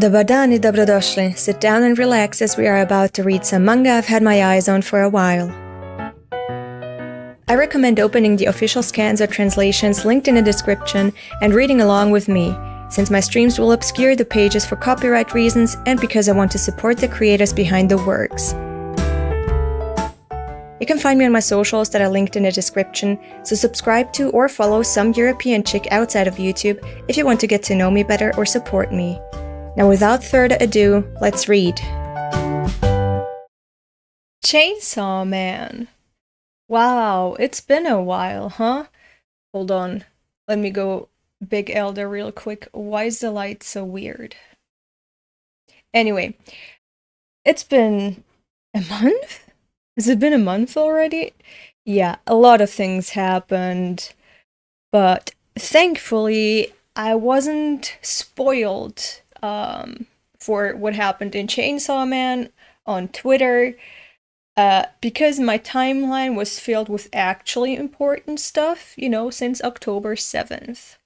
Dobar dan I dobrodošli. Sit down and relax as we are about to read some manga I've had my eyes on for a while. I recommend opening the official scans or translations linked in the description and reading along with me, since my streams will obscure the pages for copyright reasons and because I want to support the creators behind the works. You can find me on my socials that are linked in the description, so subscribe to or follow some European chick outside of YouTube if you want to get to know me better or support me. Now without further ado, let's read. Chainsaw Man. Wow, it's been a while, huh? Hold on, let me go Big Elder real quick. Why is the light so weird? Anyway, it's been a month? Has it been a month already? Yeah, a lot of things happened, but thankfully I wasn't spoiled for what happened in Chainsaw Man on Twitter, because my timeline was filled with actually important stuff, since October 7th.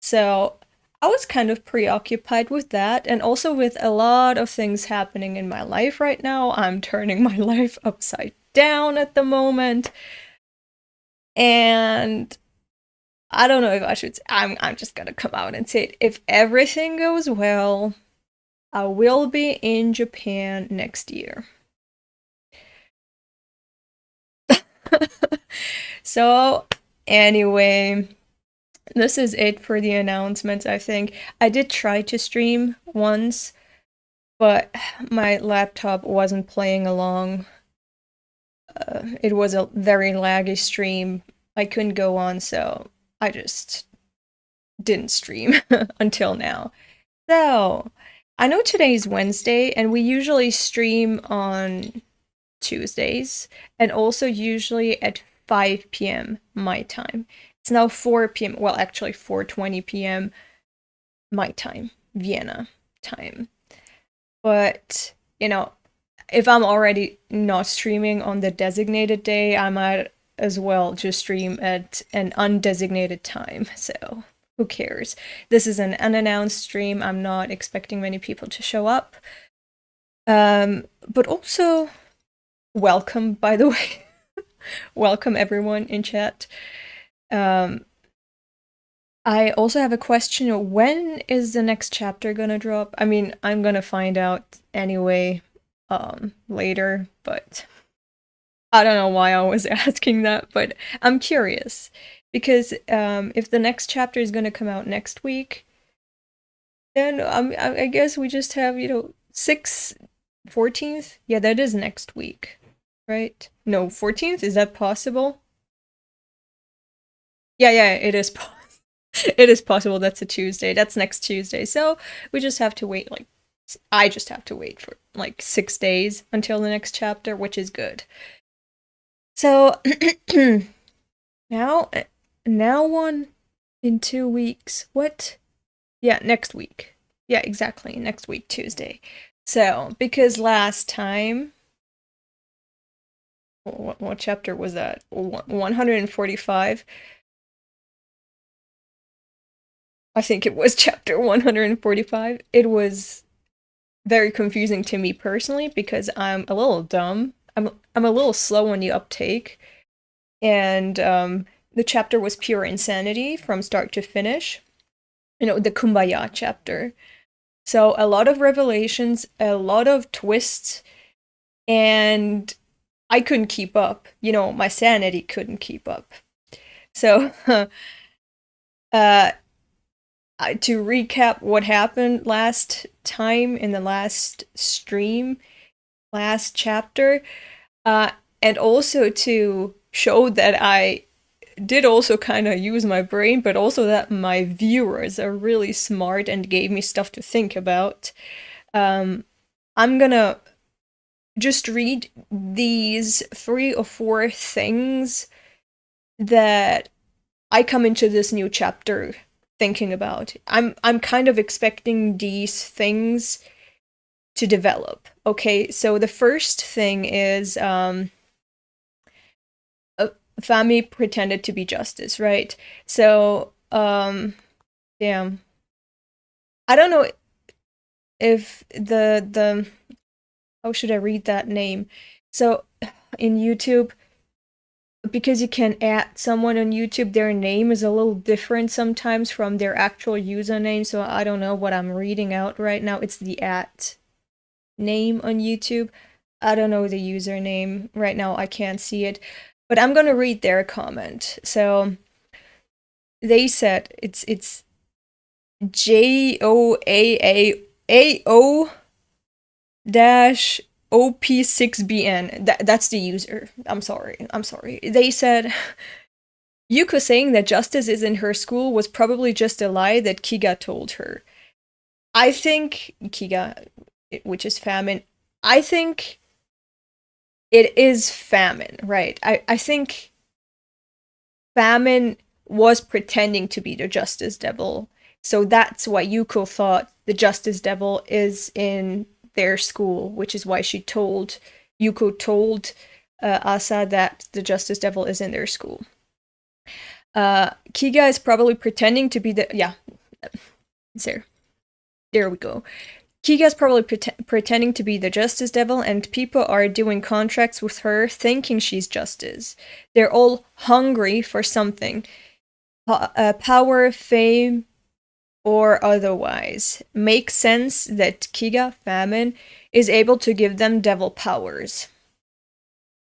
So I was kind of preoccupied with that, and also with a lot of things happening in my life right now. I'm turning my life upside down at the moment, and I don't know if I should. I'm just gonna come out and say it. If everything goes well, I will be in Japan next year. So, anyway, this is it for the announcements, I think. I did try to stream once, but my laptop wasn't playing along. It was a very laggy stream. I couldn't go on, so I just didn't stream until now. So, I know today's Wednesday, and we usually stream on Tuesdays, and also usually at 5 p.m. my time. It's now 4 p.m. Well, actually 4:20 p.m. my time, Vienna time. But, if I'm already not streaming on the designated day, I might as well just stream at an undesignated time, so who cares? This is an unannounced stream. I'm not expecting many people to show up. But also, welcome, by the way. Welcome everyone in chat. I also have a question. When is the next chapter gonna drop? I mean, I'm gonna find out anyway, later, but I don't know why I was asking that, but I'm curious. Because if the next chapter is gonna come out next week, then I guess we just have, 14th? Yeah, that is next week, right? No, 14th? Is that possible? Yeah, it is it is possible. That's a Tuesday. That's next Tuesday. So we just have to wait, I just have to wait for 6 days until the next chapter, which is good. So now one in 2 weeks. What? Yeah, next week. Yeah, exactly. Next week, Tuesday. So, because last time, what chapter was that? 145? I think it was chapter 145. It was very confusing to me personally because I'm a little dumb. I'm a little slow on the uptake. And the chapter was pure insanity from start to finish. The Kumbaya chapter. So a lot of revelations, a lot of twists, and I couldn't keep up. My sanity couldn't keep up. So, to recap what happened last time in the last stream, last chapter, and also to show that I did also kind of use my brain, but also that my viewers are really smart and gave me stuff to think about. I'm gonna just read these 3 or 4 things that I come into this new chapter thinking about. I'm kind of expecting these things to develop. Okay, so the first thing is Fami pretended to be Justice, right? So damn. I don't know if the how should I read that name? So in YouTube, because you can add someone on YouTube, their name is a little different sometimes from their actual username. So I don't know what I'm reading out right now. It's the at name on YouTube. I don't know the username right now. I can't see it, but I'm gonna read their comment. So they said it's JOAAO dash OP6BN. That's the user. I'm sorry. I'm sorry. They said Yuko saying that justice is in her school was probably just a lie that Kiga told her. I think Kiga, which is famine, I think it is famine, right? I think famine was pretending to be the Justice Devil. So that's why Yuko thought the Justice Devil is in their school, which is why Yuko told Asa that the Justice Devil is in their school. Kiga is probably pretending to be the, yeah, there we go. Kiga's probably pretending to be the Justice Devil, and people are doing contracts with her thinking she's Justice. They're all hungry for something. Power, fame, or otherwise. Makes sense that Kiga, famine, is able to give them devil powers.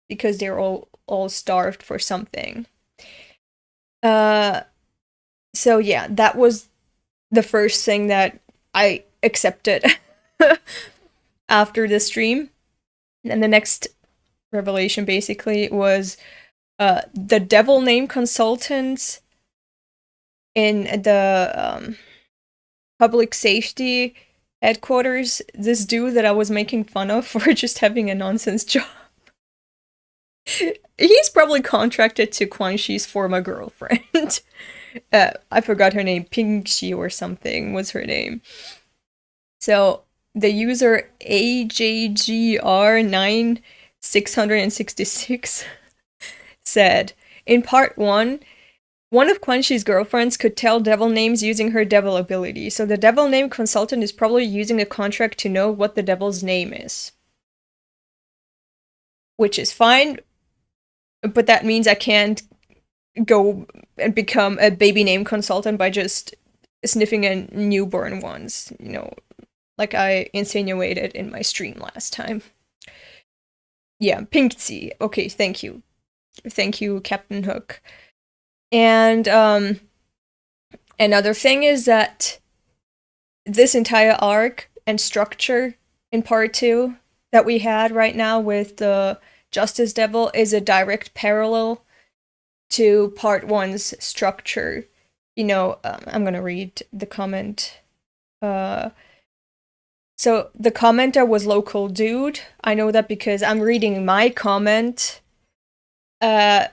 Because they're all starved for something. So yeah, that was the first thing that I accepted after the stream. And the next revelation basically was the devil name consultants in the public safety headquarters. This dude that I was making fun of for just having a nonsense job. He's probably contracted to Quan Chi's former girlfriend. I forgot her name. Ping Chi or something was her name. So the user AJGR9666 said, in part 1, one of Quan Chi's girlfriends could tell devil names using her devil ability, so the devil name consultant is probably using a contract to know what the devil's name is. Which is fine, but that means I can't go and become a baby name consultant by just sniffing a newborn ones, you know, like I insinuated in my stream last time. Yeah, Pinkzy. Okay, thank you. Thank you, Captain Hook. And another thing is that this entire arc and structure in part 2 that we had right now with the Justice Devil is a direct parallel to part 1's structure. You know, I'm gonna read the comment. So the commenter was Local Dude. I know that because I'm reading my comment. That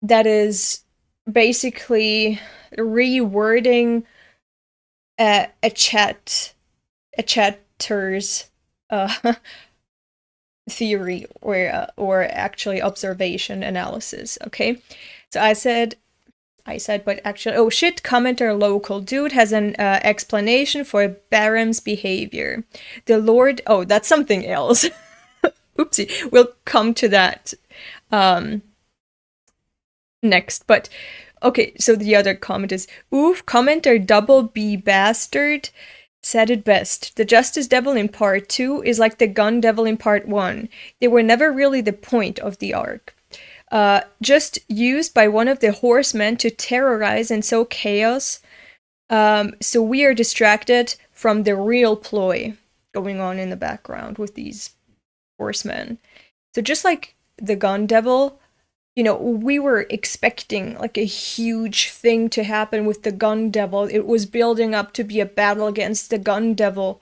is basically rewording a chatter's theory or actually observation analysis. Okay, so I said, but actually, oh shit, commenter Local Dude has an explanation for Baram's behavior. The Lord, oh, that's something else. Oopsie, we'll come to that next, but okay, so the other comment is, oof, commenter Double B Bastard said it best. The Justice Devil in part 2 is like the Gun Devil in part 1. They were never really the point of the arc. Just used by one of the horsemen to terrorize and sow chaos. So we are distracted from the real ploy going on in the background with these horsemen. So just like the Gun Devil, you know, we were expecting like a huge thing to happen with the Gun Devil. It was building up to be a battle against the Gun Devil.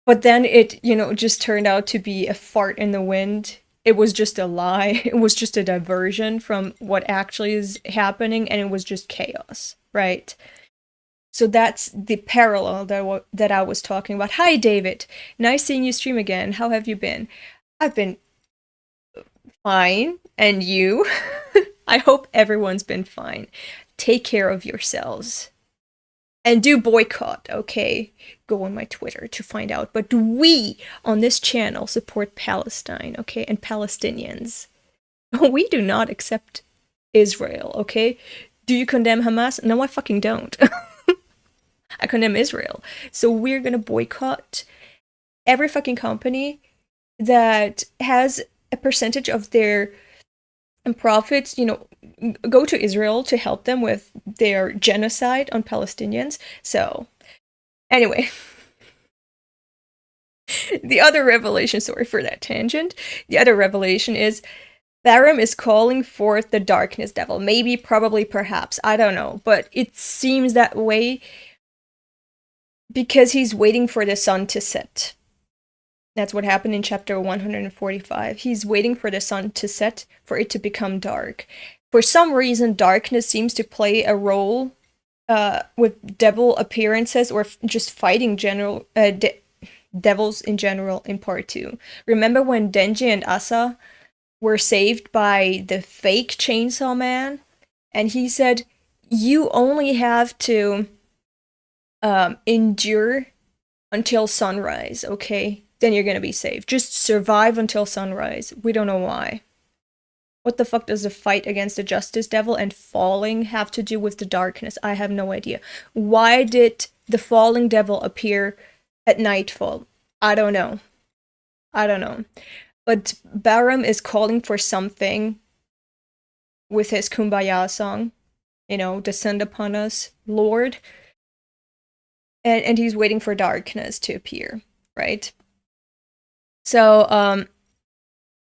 But then it, you know, just turned out to be a fart in the wind. It was just a lie. It was just a diversion from what actually is happening, and it was just chaos, right? So that's the parallel that I was talking about. Hi, David. Nice seeing you stream again. How have you been? I've been fine. And you? I hope everyone's been fine. Take care of yourselves. And do boycott, okay? Go on my Twitter to find out. But we on this channel support Palestine, okay? And Palestinians. We do not accept Israel, okay? Do you condemn Hamas? No, I fucking don't. I condemn Israel. So we're gonna boycott every fucking company that has a percentage of their profits, go to Israel to help them with their genocide on Palestinians. So, anyway, the other revelation, sorry for that tangent, the other revelation is Balaam is calling forth the darkness devil. Maybe, probably, perhaps, I don't know, but it seems that way because he's waiting for the sun to set. That's what happened in chapter 145. He's waiting for the sun to set for it to become dark. For some reason, darkness seems to play a role with devil appearances or just fighting devils in general in part 2. Remember when Denji and Asa were saved by the fake Chainsaw Man? And he said, you only have to endure until sunrise, okay? Then you're gonna be safe. Just survive until sunrise. We don't know why. What the fuck does the fight against the Justice Devil and falling have to do with the darkness? I have no idea. Why did the falling devil appear at nightfall? I don't know. But Balaam is calling for something with his Kumbaya song. Descend upon us, Lord. And he's waiting for darkness to appear, right? So,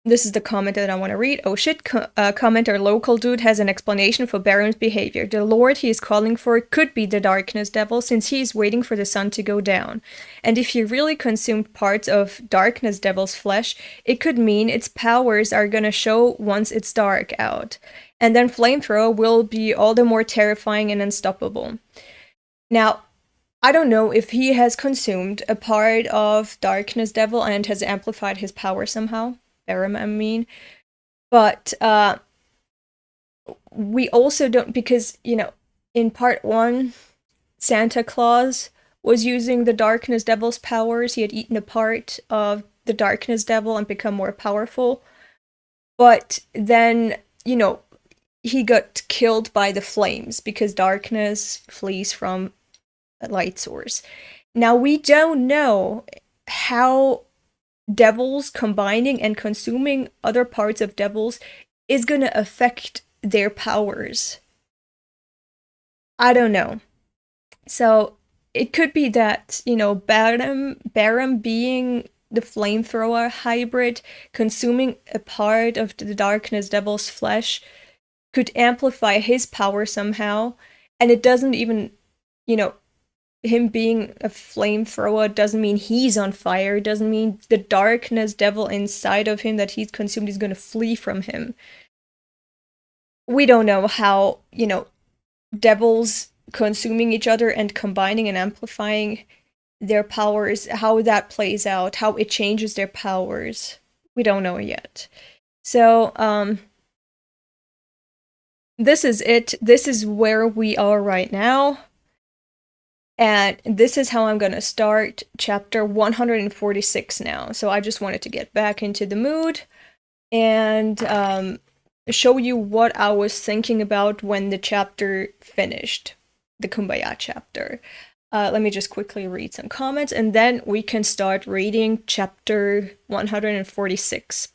this is the comment that I want to read. Oh shit, commenter local dude has an explanation for Baron's behavior. The lord he is calling for could be the darkness devil, since he is waiting for the sun to go down. And if he really consumed parts of darkness devil's flesh, it could mean its powers are gonna show once it's dark out. And then flamethrower will be all the more terrifying and unstoppable. Now, I don't know if he has consumed a part of Darkness Devil and has amplified his power somehow. Baram, I mean. But we also don't, because, in part 1, Santa Claus was using the Darkness Devil's powers. He had eaten a part of the Darkness Devil and become more powerful. But then, he got killed by the flames because darkness flees from light source. Now, we don't know how devils combining and consuming other parts of devils is going to affect their powers. I don't know. So, it could be that, Baram being the flamethrower hybrid, consuming a part of the darkness devil's flesh, could amplify his power somehow, and it doesn't even, him being a flamethrower doesn't mean he's on fire. It doesn't mean the darkness devil inside of him that he's consumed is going to flee from him. We don't know how, devils consuming each other and combining and amplifying their powers, how that plays out, how it changes their powers. We don't know yet. So, this is it. This is where we are right now. And this is how I'm going to start chapter 146 now. So I just wanted to get back into the mood and show you what I was thinking about when the chapter finished, the Kumbaya chapter. Let me just quickly read some comments, and then we can start reading chapter 146.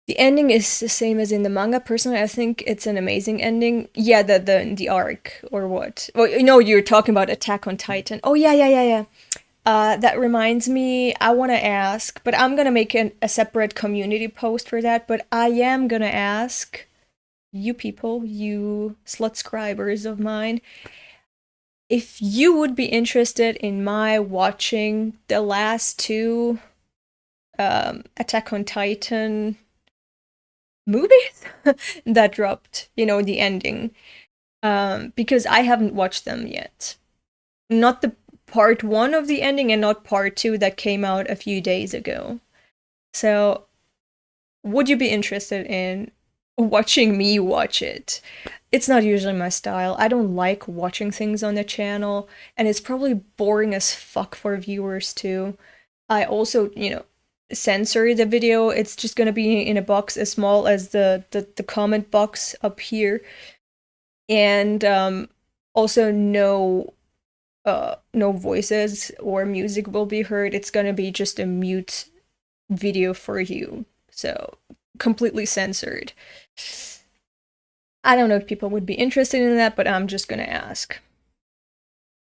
The ending is the same as in the manga. Personally, I think it's an amazing ending. Yeah, the arc, or what? Oh, you're talking about Attack on Titan. Oh, yeah. That reminds me, I want to ask, but I'm gonna make a separate community post for that, but I am gonna ask you people, you slutscribers of mine, if you would be interested in my watching the last 2 Attack on Titan movies that dropped, the ending, because I haven't watched them yet. Not the part 1 of the ending and not part 2 that came out a few days ago. So, would you be interested in watching me watch it? it's not usually my style. I don't like watching things on the channel, and it's probably boring as fuck for viewers too. I also, censor the video. It's just gonna be in a box as small as the comment box up here. And also no voices or music will be heard. It's gonna be just a mute video for you. So completely censored. I don't know if people would be interested in that, but I'm just gonna ask.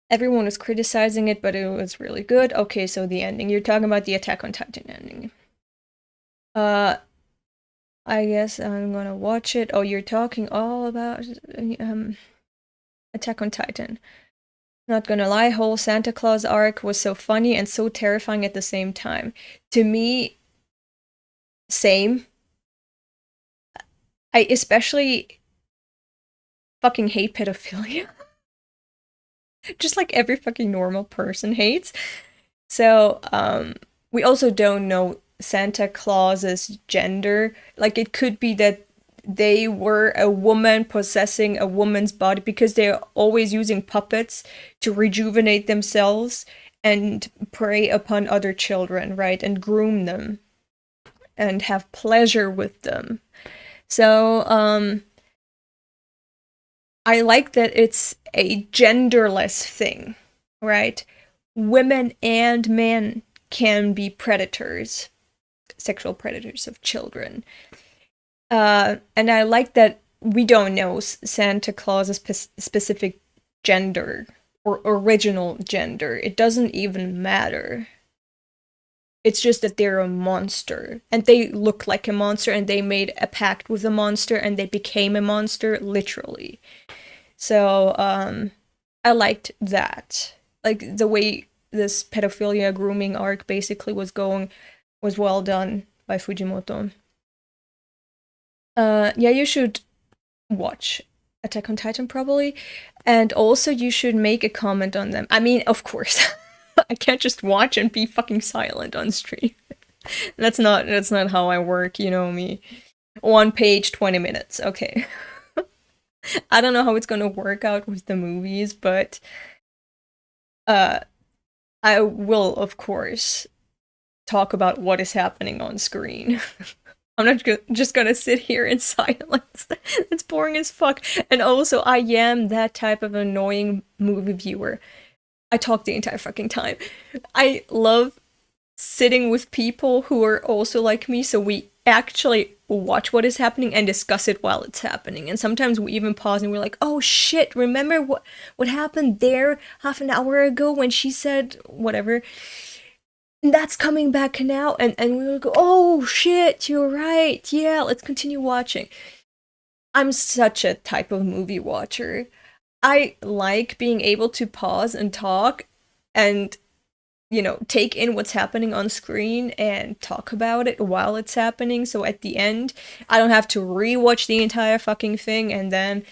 Everyone was criticizing it, but it was really good. Okay, so the ending. You're talking about the Attack on Titan ending. I guess I'm gonna watch it. Oh, you're talking all about Attack on Titan. Not gonna lie, whole Santa Claus arc was so funny and so terrifying at the same time. To me, same. I especially fucking hate pedophilia. Just like every fucking normal person hates. So, we also don't know Santa Claus's gender. Like, it could be that they were a woman possessing a woman's body because they're always using puppets to rejuvenate themselves and prey upon other children, right? And groom them and have pleasure with them. So, I like that it's a genderless thing, right? Women and men can be predators, sexual predators of children. And I like that we don't know Santa Claus's specific gender or original gender. It doesn't even matter. It's just that they're a monster, and they look like a monster, and they made a pact with a monster, and they became a monster, literally. So, I liked that. Like, the way this pedophilia grooming arc basically was going was well done by Fujimoto. Yeah, you should watch Attack on Titan probably, and also you should make a comment on them. I mean, of course, I can't just watch and be fucking silent on stream. That's not how I work, you know me. 1 page, 20 minutes. Okay. I don't know how it's gonna work out with the movies, but I will, of course, talk about what is happening on screen. I'm not just gonna sit here in silence. It's boring as fuck. And also, I am that type of annoying movie viewer. I talk the entire fucking time. I love sitting with people who are also like me, so we actually watch what is happening and discuss it while it's happening. And sometimes we even pause and we're like, oh shit, remember what happened there half an hour ago when she said whatever? That's coming back now, and we will go, oh shit, you're right, yeah, let's continue watching. I'm such a type of movie watcher. I like being able to pause and talk and, take in what's happening on screen and talk about it while it's happening, so at the end, I don't have to rewatch the entire fucking thing and then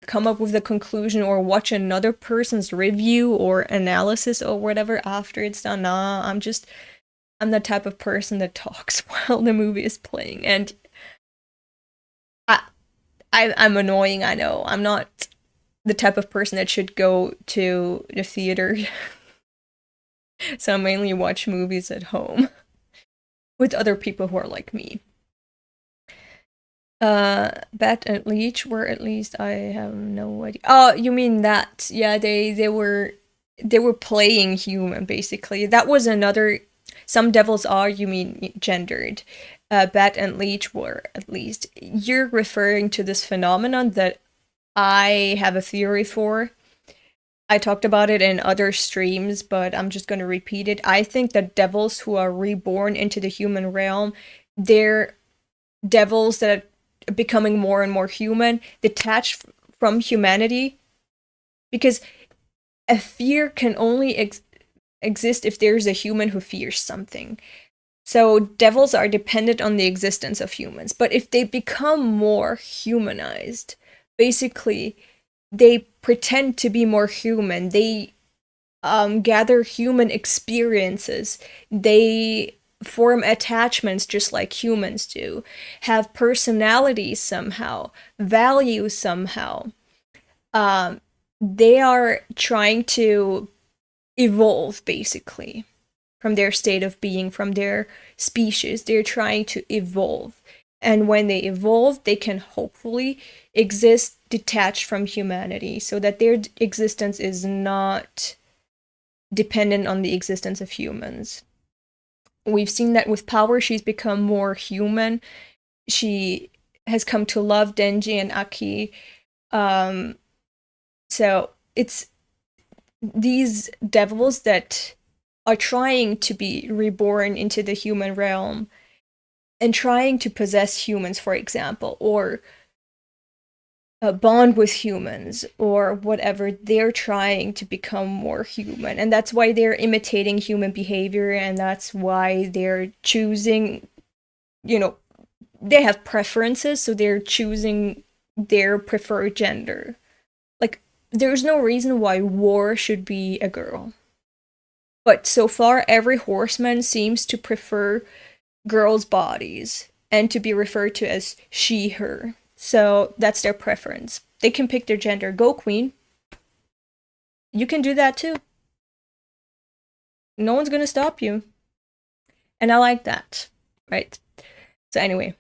come up with a conclusion or watch another person's review or analysis or whatever after it's done. Nah, I'm the type of person that talks while the movie is playing, and I'm annoying, I know. I'm not the type of person that should go to the theater. So I mainly watch movies at home with other people who are like me. Bat and Leech were, at least I have no idea. Oh, you mean that? Yeah, they were playing human basically. That was another. Some devils are, you mean, gendered. Bat and Leech were, at least. You're referring to this phenomenon that I have a theory for. I talked about it in other streams, but I'm just going to repeat it. I think that devils who are reborn into the human realm, they're devils that are becoming more and more human, detached from humanity, because a fear can only exist if there's a human who fears something. So devils are dependent on the existence of humans, but if they become more humanized, basically they pretend to be more human. They gather human experiences. They form attachments just like humans do, have personalities somehow, values somehow. they are trying to evolve, basically, from their state of being, from their species. They're trying to evolve. And when they evolve, they can hopefully exist detached from humanity so that their existence is not dependent on the existence of humans. We've seen that with Power, she's become more human. She has come to love Denji and Aki. So it's these devils that are trying to be reborn into the human realm and trying to possess humans, for example, or bond with humans or whatever. They're trying to become more human, and that's why they're imitating human behavior, and that's why they're choosing, they have preferences, so they're choosing their preferred gender. Like, there's no reason why War should be a girl. But so far, every horseman seems to prefer girls' bodies and to be referred to as she, her. So that's their preference. They can pick their gender. Go, Queen. You can do that too. No one's gonna stop you. And I like that, right? So anyway,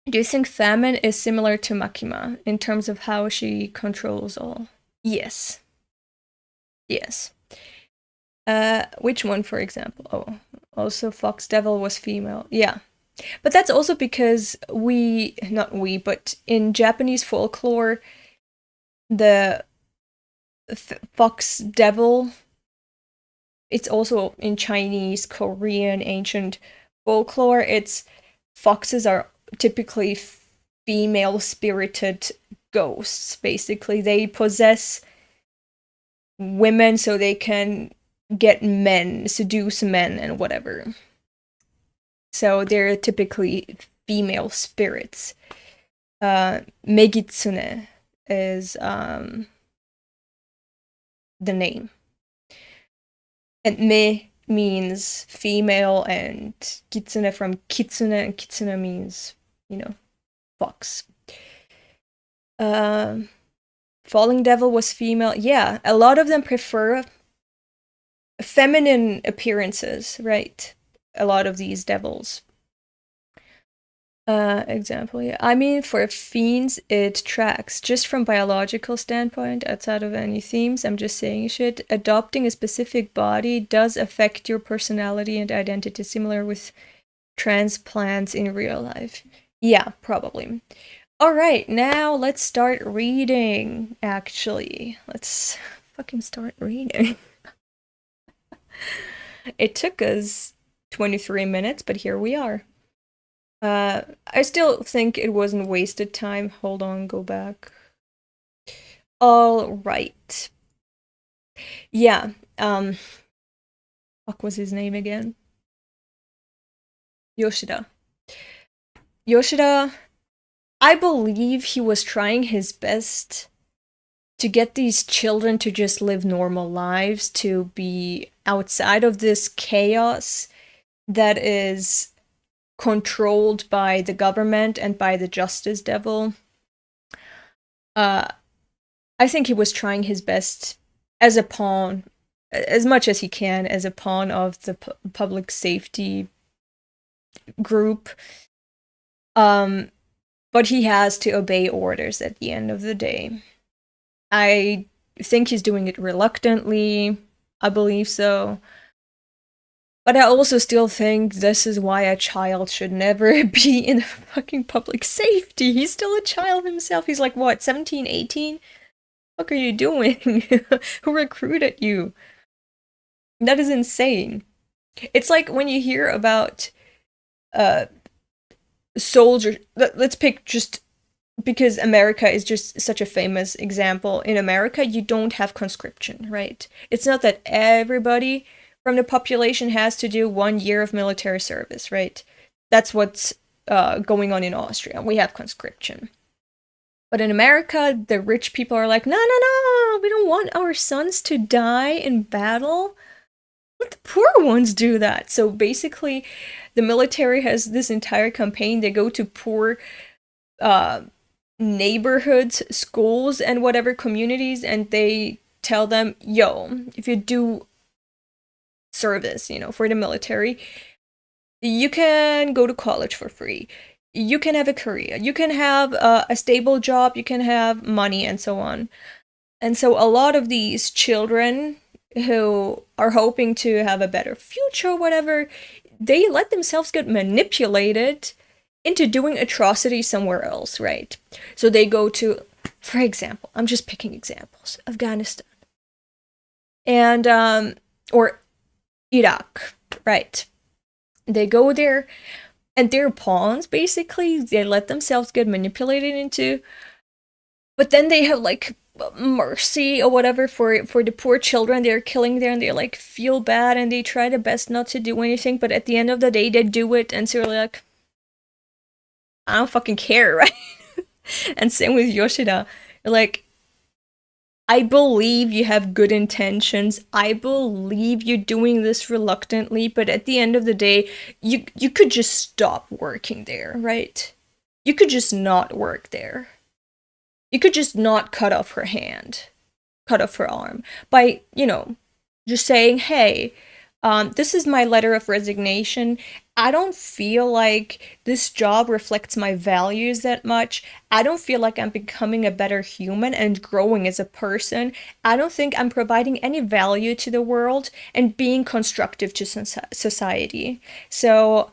do you think Famine is similar to Makima in terms of how she controls all? Yes. Yes. Which one, for example? Oh, also Fox Devil was female. Yeah. But that's also because but in Japanese folklore, the Fox Devil, it's also in Chinese, Korean, ancient folklore, it's foxes are typically female spirited ghosts, basically. They possess women so they can get men, seduce men, and whatever. So they're typically female spirits. Megitsune is the name. And me means female, and kitsune from kitsune, and kitsune means, fox. Falling Devil was female. Yeah, a lot of them prefer feminine appearances, right? A lot of these devils. Example, yeah. I mean, for fiends, it tracks. Just from biological standpoint, outside of any themes, I'm just saying shit. Adopting a specific body does affect your personality and identity, similar with transplants in real life. Yeah, probably. Alright, now let's start reading, actually. Let's fucking start reading. It took us 23 minutes, but here we are. I still think it wasn't wasted time. Hold on, go back. All right. Yeah, what was his name again? Yoshida. Yoshida, I believe he was trying his best to get these children to just live normal lives, to be outside of this chaos that is controlled by the government and by the Justice Devil. I think he was trying his best as a pawn, as much as he can, as a pawn of the public safety group. But he has to obey orders at the end of the day. I think he's doing it reluctantly. I believe so. But I also still think this is why a child should never be in fucking public safety. He's still a child himself. He's like, what, 17, 18? What are you doing? Who recruited you? That is insane. It's like when you hear about soldiers. Let's pick, just because America is just such a famous example. In America, you don't have conscription, right? It's not that everybody from the population has to do 1 year of military service, right? That's what's going on in Austria. We have conscription. But in America, the rich people are like, no, no, no, we don't want our sons to die in battle. Let the poor ones do that. So basically, the military has this entire campaign. They go to poor neighborhoods, schools, and whatever communities, and they tell them, yo, if you do service, for the military, you can go to college for free. You can have a career. You can have a stable job. You can have money and so on. And so a lot of these children who are hoping to have a better future or whatever, they let themselves get manipulated into doing atrocities somewhere else, right? So they go to, for example, I'm just picking examples, Afghanistan. And, or Iraq, right? They go there, and they're pawns, basically. They let themselves get manipulated into. But then they have, like, mercy or whatever for the poor children they're killing there, and they, like, feel bad, and they try their best not to do anything, but at the end of the day, they do it, and so they're like, I don't fucking care, right? And same with Yoshida. Like, I believe you have good intentions. I believe you're doing this reluctantly, but at the end of the day, you could just stop working there, right? You could just not work there. You could just not cut off her hand, cut off her arm by, just saying, hey, this is my letter of resignation. I don't feel like this job reflects my values that much. I don't feel like I'm becoming a better human and growing as a person. I don't think I'm providing any value to the world and being constructive to society. So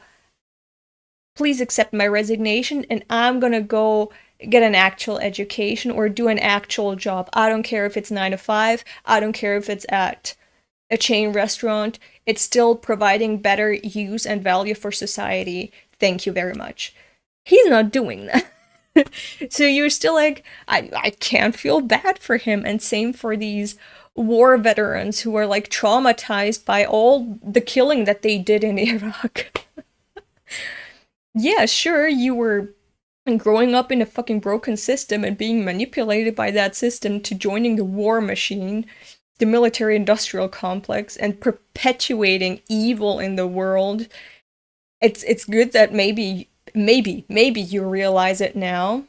please accept my resignation, and I'm gonna go get an actual education or do an actual job. I don't care if it's 9 to 5. I don't care if it's at a chain restaurant. It's still providing better use and value for society. Thank you very much. He's not doing that. So you're still like, I can't feel bad for him. And same for these war veterans who are like traumatized by all the killing that they did in Iraq. Yeah, sure, you were growing up in a fucking broken system and being manipulated by that system to joining the war machine, the military-industrial complex, and perpetuating evil in the world. It's good that maybe you realize it now,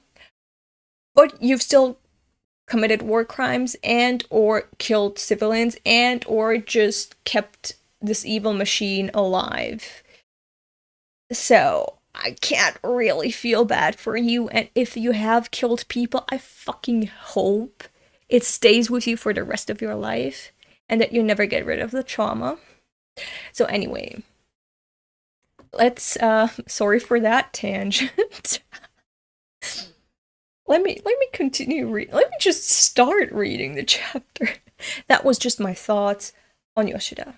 but you've still committed war crimes and or killed civilians and or just kept this evil machine alive. So I can't really feel bad for you, and if you have killed people, I fucking hope it stays with you for the rest of your life, and that you never get rid of the trauma. So anyway, let's, sorry for that tangent. Let me continue let me just start reading the chapter. That was just my thoughts on Yoshida.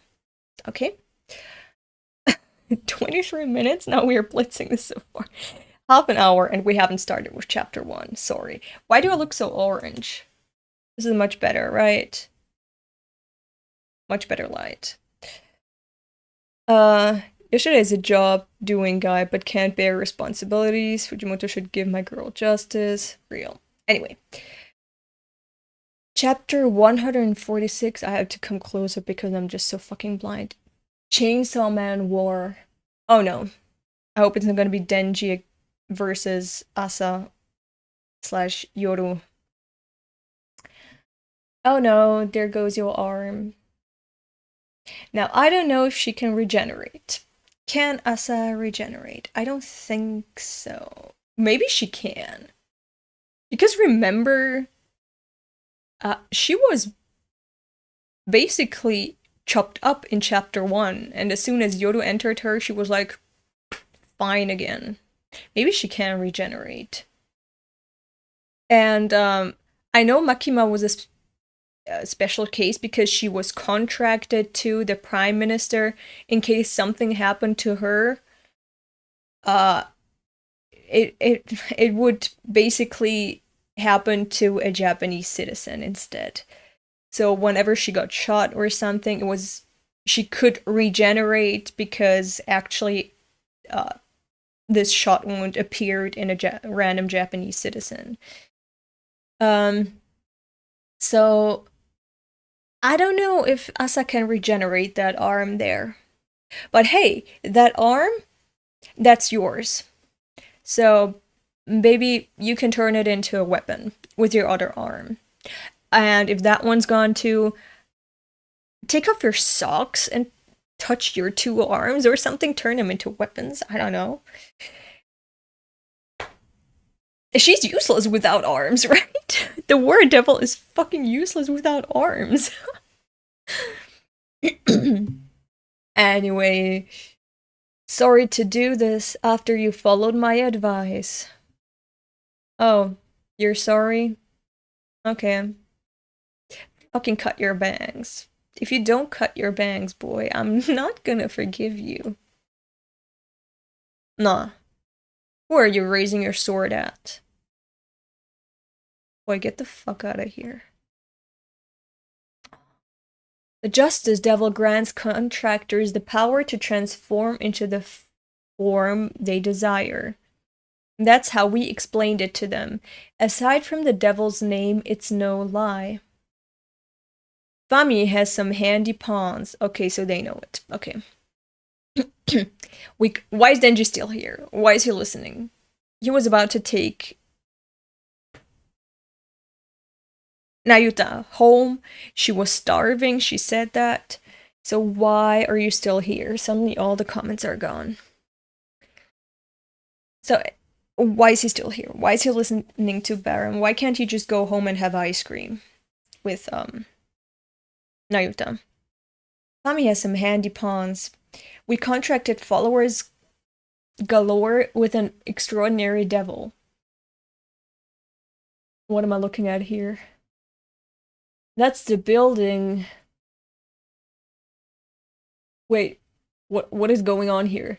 Okay? 23 minutes? Now we are blitzing this so far. Half an hour, and we haven't started with chapter 1. Sorry. Why do I look so orange? This is much better, right? Much better light. Yoshida is a job-doing guy, but can't bear responsibilities. Fujimoto should give my girl justice. Real. Anyway. Chapter 146. I have to come closer because I'm just so fucking blind. Chainsaw Man War. Oh no. I hope it's not gonna be Denji versus Asa / Yoru. Oh no, there goes your arm. Now, I don't know if she can regenerate. Can Asa regenerate? I don't think so. Maybe she can. Because remember, she was basically chopped up in chapter 1, and as soon as Yoru entered her, she was like, fine again. Maybe she can regenerate. And I know Makima was a special case because she was contracted to the prime minister in case something happened to her. It would basically happen to a Japanese citizen instead. So whenever she got shot or something, she could regenerate because actually this shot wound appeared in a random Japanese citizen. So I don't know if Asa can regenerate that arm there. But hey, that arm, that's yours. So Baby, you can turn it into a weapon with your other arm. And if that one's gone too, take off your socks and touch your two arms or something, turn them into weapons. I don't know. She's useless without arms, right? The war devil is fucking useless without arms. Anyway, sorry to do this after you followed my advice. Oh, you're sorry? Okay. Fucking cut your bangs. If you don't cut your bangs, boy, I'm not gonna forgive you. Nah. Where are you raising your sword at? Boy, get the fuck out of here. The Justice Devil grants contractors the power to transform into the form they desire. That's how we explained it to them. Aside from the devil's name, it's no lie. Fami has some handy pawns. Okay, so they know it. Okay. Why is Denji still here? Why is he listening? He was about to take Nayuta home. She was starving, she said that. So why are you still here? Suddenly all the comments are gone. So why is he still here? Why is he listening to Baron? Why can't he just go home and have ice cream with Nayuta? Tommy has some handy pawns. We contracted followers galore with an extraordinary devil. What am I looking at here? That's the building. Wait, what is going on here?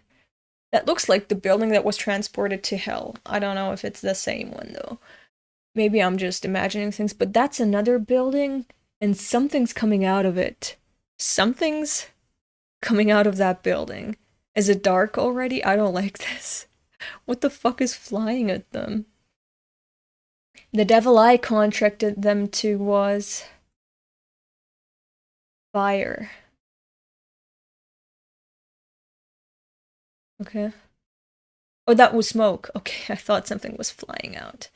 That looks like the building that was transported to hell. I don't know if it's the same one though. Maybe I'm just imagining things, but that's another building and something's coming out of it. Something's coming out of that building. Is it dark already? I don't like this. What the fuck is flying at them? The devil I contracted them to was fire. Okay. Oh, that was smoke. Okay, I thought something was flying out.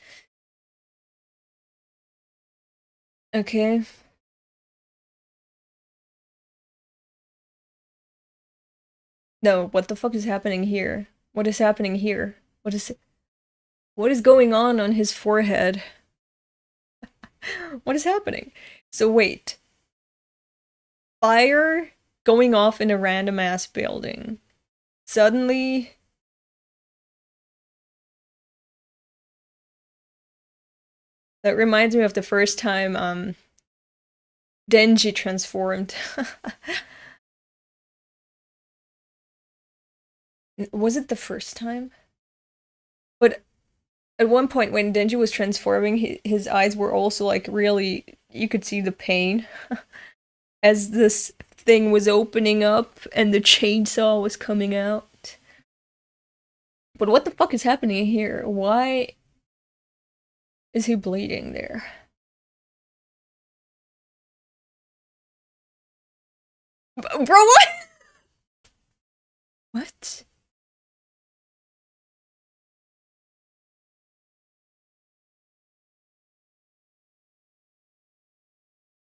Okay. No, what the fuck is happening here? What is happening here? What is going on his forehead? What is happening? So wait. Fire going off in a random ass building. Suddenly that reminds me of the first time Denji transformed. Was it the first time? But at one point when Denji was transforming, his eyes were also like really, you could see the pain as this thing was opening up and the chainsaw was coming out. But what the fuck is happening here? Why is he bleeding there? Bro, what? What?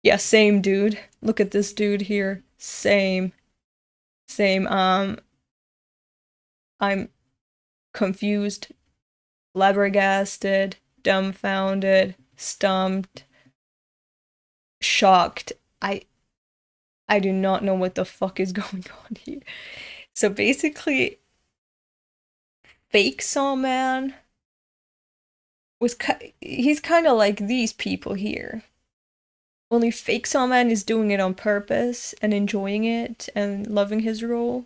Yeah, same dude. Look at this dude here. Same. Same. I'm confused, flabbergasted, dumbfounded, stumped, shocked. I do not know what the fuck is going on here. So basically, Fake Sawman he's kind of like these people here. Only Fake Sawman is doing it on purpose and enjoying it and loving his role.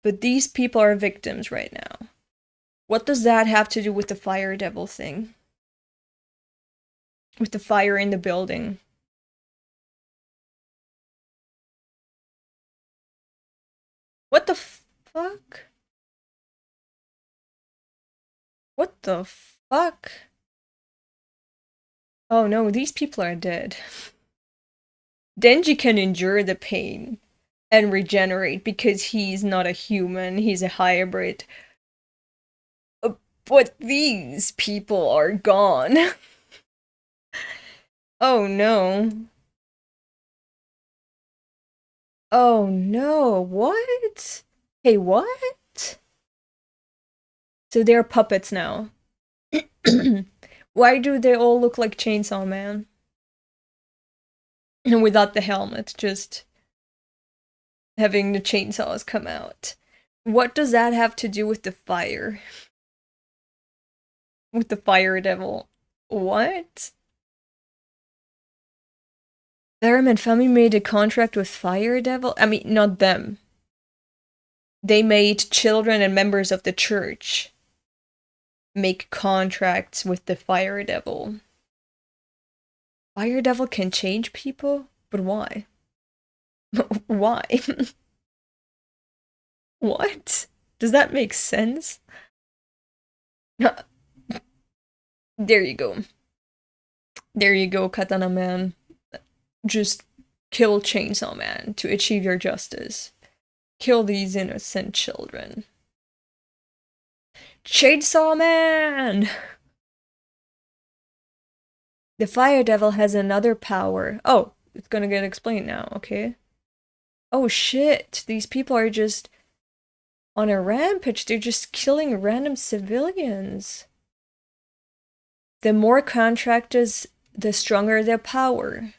But these people are victims right now. What does that have to do with the fire devil thing? With the fire in the building? What the fuck? What the fuck? Oh no, these people are dead. Denji can endure the pain and regenerate because he's not a human, he's a hybrid. But these people are gone. Oh no. Oh no, what? Hey, what? So they're puppets now. Why do they all look like Chainsaw Man? And without the helmet, just having the chainsaws come out. What does that have to do with the fire? With the fire devil? What? Theron and family made a contract with Fire Devil? I mean, not them. They made children and members of the church make contracts with the Fire Devil. Fire Devil can change people? But why? Why? What? Does that make sense? There you go. There you go, Katana Man. Just kill Chainsaw Man to achieve your justice. Kill these innocent children. Chainsaw Man! The Fire Devil has another power. Oh, it's gonna get explained now, okay? Oh shit, these people are just on a rampage. They're just killing random civilians. The more contractors, the stronger their power.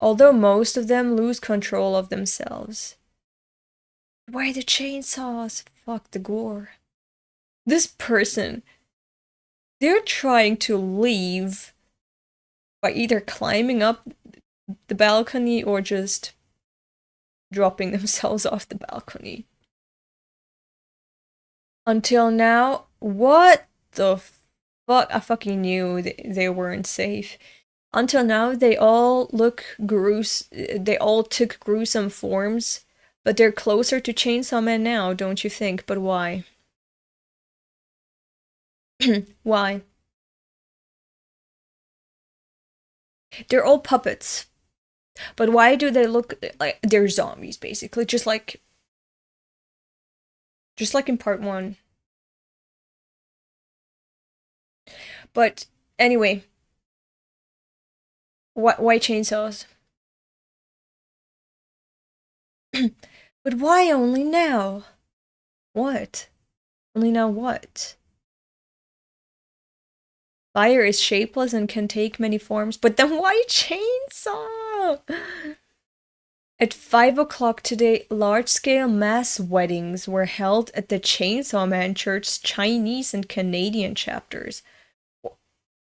Although most of them lose control of themselves. Why the chainsaws? Fuck the gore. This person, they're trying to leave by either climbing up the balcony or just dropping themselves off the balcony. Until now, what the fuck? I fucking knew they weren't safe. Until now, they all look they all took gruesome forms, but they're closer to Chainsaw Man now, don't you think? But why? Why? They're all puppets. But why do they look like they're zombies, basically? Just like in part 1. But anyway, why chainsaws? But why only now? What? Only now what? Fire is shapeless and can take many forms, but then why chainsaw? At 5 o'clock today, large-scale mass weddings were held at the Chainsaw Man Church's Chinese and Canadian chapters.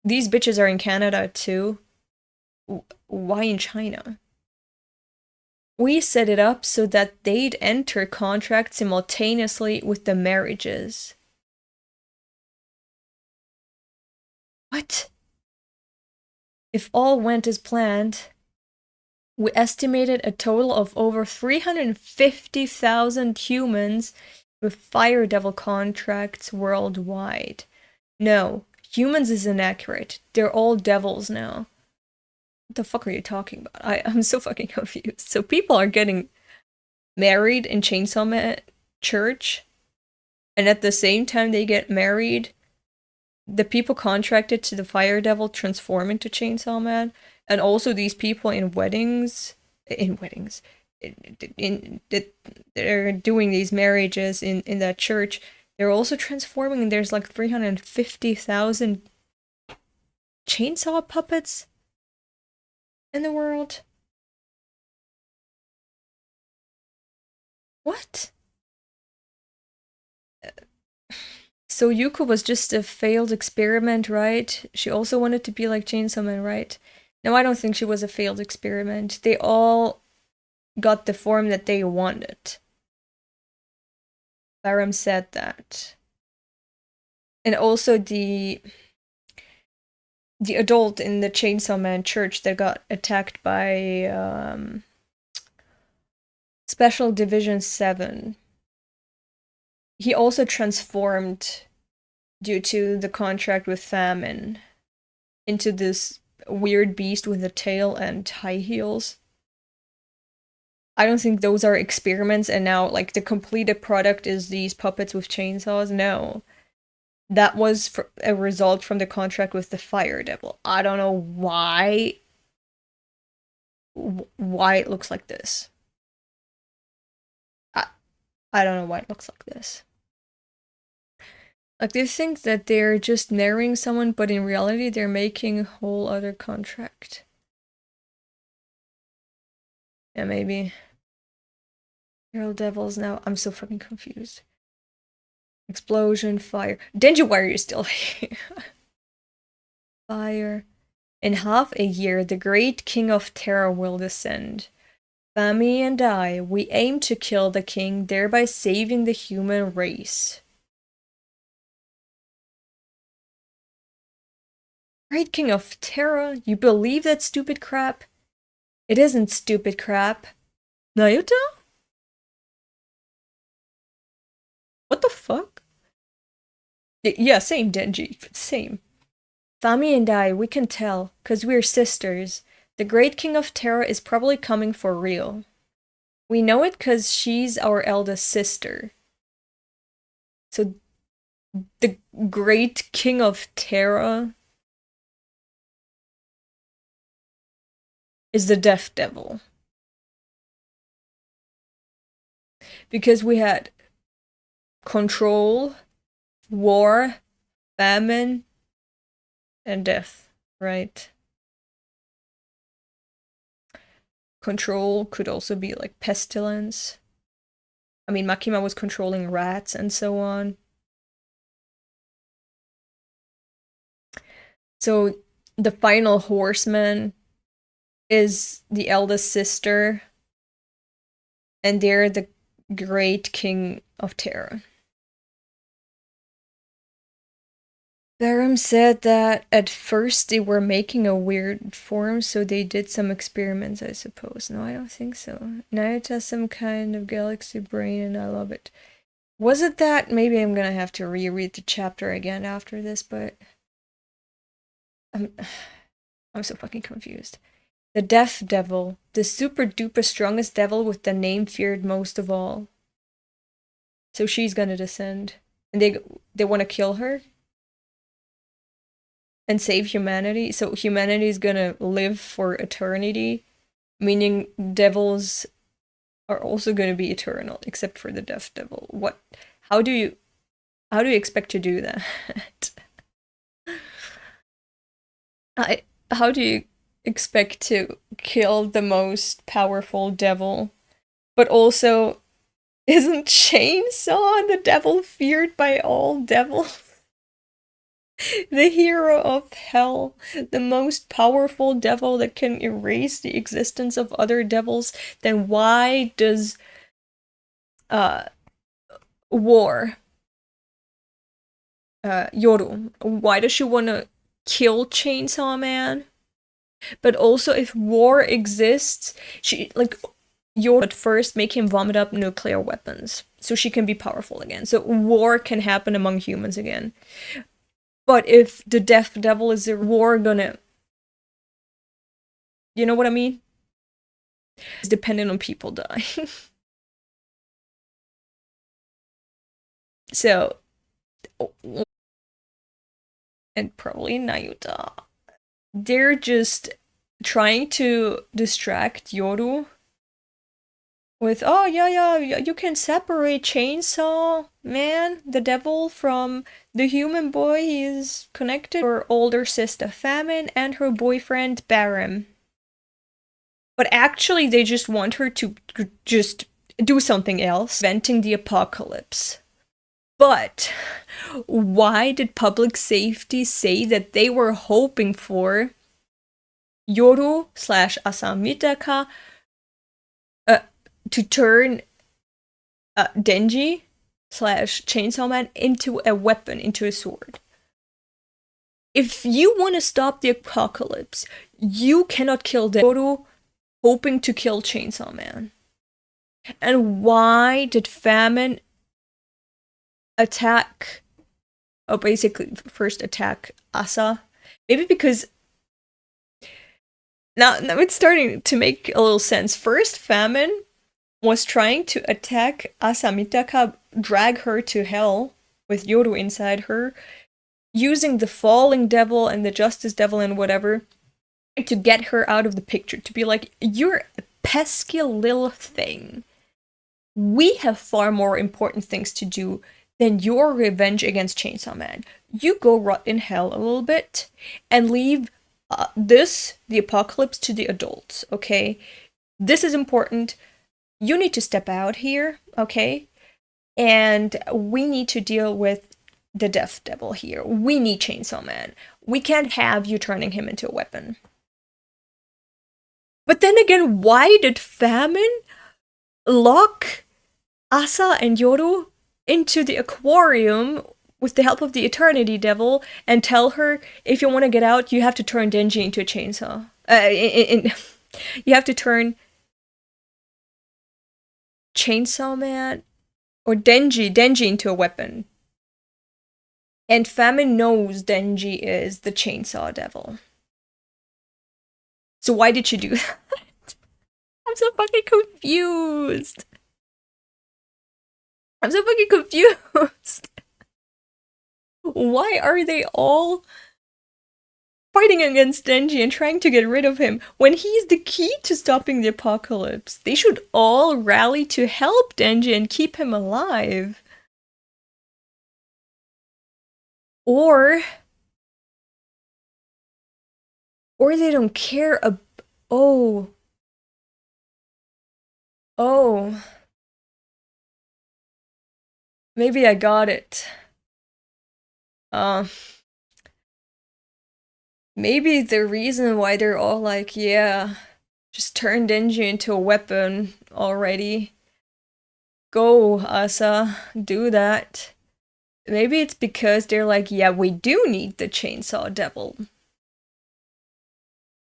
These bitches are in Canada too. Why in China? We set it up so that they'd enter contracts simultaneously with the marriages. What? If all went as planned, we estimated a total of over 350,000 humans with Fire Devil contracts worldwide. No, humans is inaccurate. They're all devils now. What the fuck are you talking about? I'm so fucking confused. So people are getting married in Chainsaw Man Church, and at the same time they get married, the people contracted to the Fire Devil transform into Chainsaw Man, and also these people in weddings, they're doing these marriages in that church, they're also transforming, and there's like 350,000 chainsaw puppets in the world. What? So Yuko was just a failed experiment, right? She also wanted to be like Chainsaw Man, right? No, I don't think she was a failed experiment. They all got the form that they wanted. Baram said that. And also the adult in the Chainsaw Man church that got attacked by Special Division 7. He also transformed due to the contract with Famine into this weird beast with a tail and high heels. I don't think those are experiments and now like the completed product is these puppets with chainsaws. No. That was a result from the contract with the Fire Devil. I don't know why it looks like this. I, I don't know why it looks like this. Like, they think that they're just marrying someone, but in reality, they're making a whole other contract. Yeah, maybe. Hero Devils now. I'm so fucking confused. Explosion, fire. Denji, why are you still here? Fire. In half a year, the great king of Terra will descend. Fami and I, we aim to kill the king, thereby saving the human race. Great king of Terra, you believe that stupid crap? It isn't stupid crap. Nayuta? What the fuck? Yeah, same, Denji. Same. Fami and I, we can tell, cause we're sisters. The great king of Terra is probably coming for real. We know it cause she's our eldest sister. So, the great king of Terra is the Death Devil. Because we had control, war, famine, and death, right? Control could also be like pestilence. I mean, Makima was controlling rats and so on. So the final horseman is the eldest sister, and they're the great king of Terra. Garam said that at first they were making a weird form, so they did some experiments, I suppose. No, I don't think so. Now it has some kind of galaxy brain, and I love it. Was it that? Maybe I'm gonna have to reread the chapter again after this, but I'm so fucking confused. The Death Devil, the super duper strongest devil with the name feared most of all. So she's gonna descend, and they want to kill her and save humanity. So humanity is gonna live for eternity, meaning devils are also gonna be eternal, except for the Death Devil. What? How do you expect to do that? How do you expect to kill the most powerful devil, but also isn't Chainsaw the devil feared by all devils? The hero of hell, the most powerful devil that can erase the existence of other devils, then why does War Yoru, why does she want to kill Chainsaw Man? But also, if War exists, she like Yoru at first make him vomit up nuclear weapons so she can be powerful again. So war can happen among humans again. But if the Death Devil is a war gonna, you know what I mean? It's dependent on people dying. So, and probably Nayuta. They're just trying to distract Yoru with, oh, yeah, you can separate Chainsaw Man, the devil, from the human boy. He is connected to her older sister Famine and her boyfriend Baram. But actually, they just want her to just do something else, venting the apocalypse. But why did public safety say that they were hoping for Yoru / Mitaka to turn Denji / Chainsaw Man into a weapon, into a sword? If you want to stop the apocalypse, you cannot kill Yoru hoping to kill Chainsaw Man. And why did Famine attack, basically first attack Asa? Maybe because now it's starting to make a little sense. First, Famine was trying to attack Asa Mitaka, drag her to hell, with Yoru inside her, using the falling devil and the justice devil and whatever to get her out of the picture, to be like, you're a pesky little thing. We have far more important things to do than your revenge against Chainsaw Man. You go rot in hell a little bit and leave the apocalypse, to the adults, okay? This is important. You need to step out here, okay? And we need to deal with the Death Devil here. We need Chainsaw Man. We can't have you turning him into a weapon. But then again, why did Famine lock Asa and Yoru into the aquarium with the help of the Eternity Devil and tell her, if you want to get out, you have to turn Denji into a chainsaw? You have to turn Chainsaw Man or Denji into a weapon. And Famine knows Denji is the Chainsaw Devil. So why did she do that? I'm so fucking confused. Why are they all fighting against Denji and trying to get rid of him when he's the key to stopping the apocalypse? They should all rally to help Denji and keep him alive. Or they don't care oh. Maybe I got it. Maybe the reason why they're all like, yeah, just turn Denji into a weapon already. Go, Asa, do that. Maybe it's because they're like, yeah, we do need the Chainsaw Devil.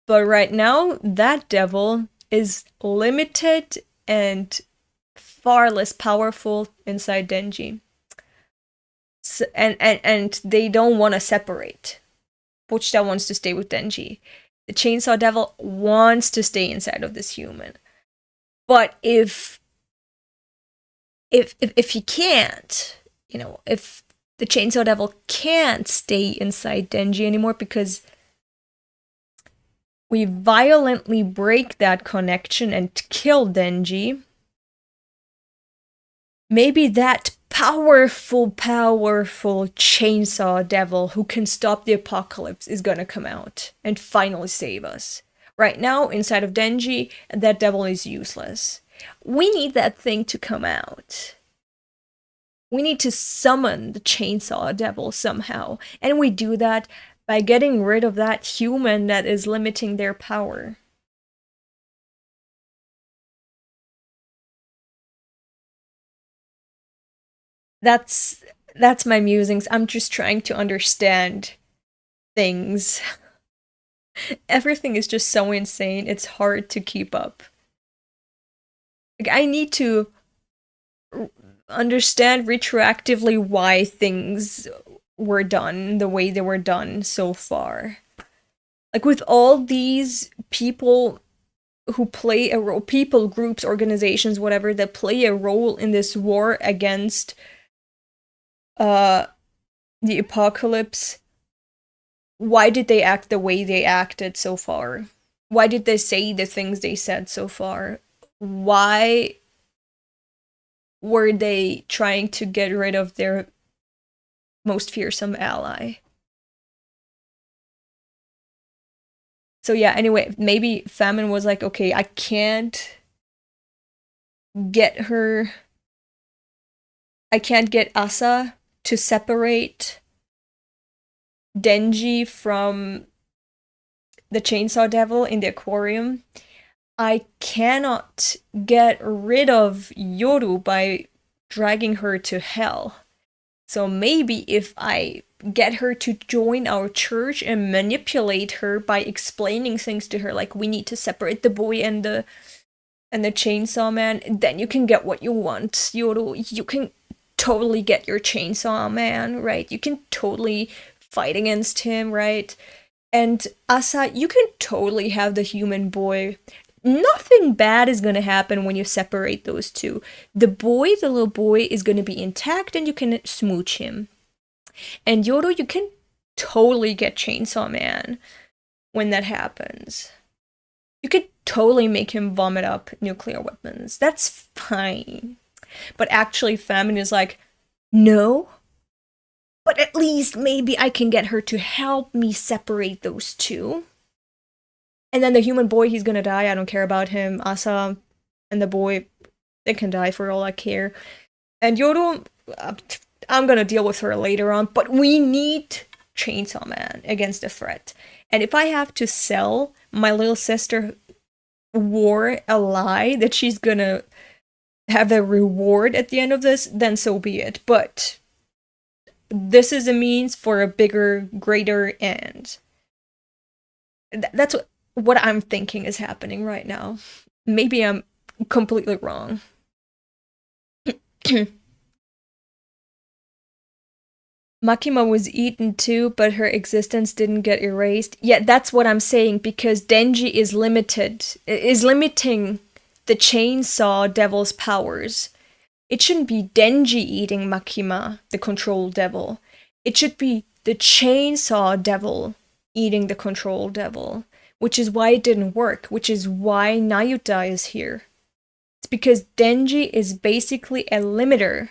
But right now, that devil is limited and far less powerful inside Denji. So, and they don't want to separate. Pochita wants to stay with Denji. The Chainsaw Devil wants to stay inside of this human. But if he can't, if the Chainsaw Devil can't stay inside Denji anymore because we violently break that connection and kill Denji, maybe that powerful Chainsaw Devil who can stop the apocalypse is gonna come out and finally save us. Right now, inside of Denji, that devil is useless. We need that thing to come out. We need to summon the Chainsaw Devil somehow, and we do that by getting rid of that human that is limiting their power. That's my musings. I'm just trying to understand things. Everything is just so insane. It's hard to keep up. Like, I need to understand retroactively why things were done the way they were done so far. Like, with all these people who play a role, people, groups, organizations, whatever, that play a role in this war against the apocalypse, why did they act the way they acted so far? Why did they say the things they said so far? Why were they trying to get rid of their most fearsome ally? So yeah, anyway, maybe Famine was like, okay, I can't get Asa to separate Denji from the Chainsaw Devil in the aquarium. I cannot get rid of Yoru by dragging her to hell. So maybe if I get her to join our church and manipulate her by explaining things to her, like we need to separate the boy and the Chainsaw Man, then you can get what you want, Yoru. You can totally get your Chainsaw Man, right? You can totally fight against him, right? And Asa, you can totally have the human boy. nothing bad is gonna happen when you separate those two. The little boy, is gonna be intact and you can smooch him. And Yodo, you can totally get Chainsaw Man when that happens. You could totally make him vomit up nuclear weapons. That's fine. But actually, Famine is like, no. But at least maybe I can get her to help me separate those two. And then the human boy, he's gonna die. I don't care about him. Asa and the boy, they can die for all I care. And Yodo, I'm gonna deal with her later on. But we need Chainsaw Man against the threat. And if I have to sell my little sister War a lie that she's gonna have a reward at the end of this, then so be it. But this is a means for a bigger, greater end. That's what I'm thinking is happening right now. Maybe I'm completely wrong. Makima was eaten too, but her existence didn't get erased. Yeah, that's what I'm saying, because Denji is limiting the Chainsaw Devil's powers. It shouldn't be Denji eating Makima, the Control Devil. It should be the Chainsaw Devil eating the Control Devil, which is why it didn't work, which is why Nayuta is here. It's because Denji is basically a limiter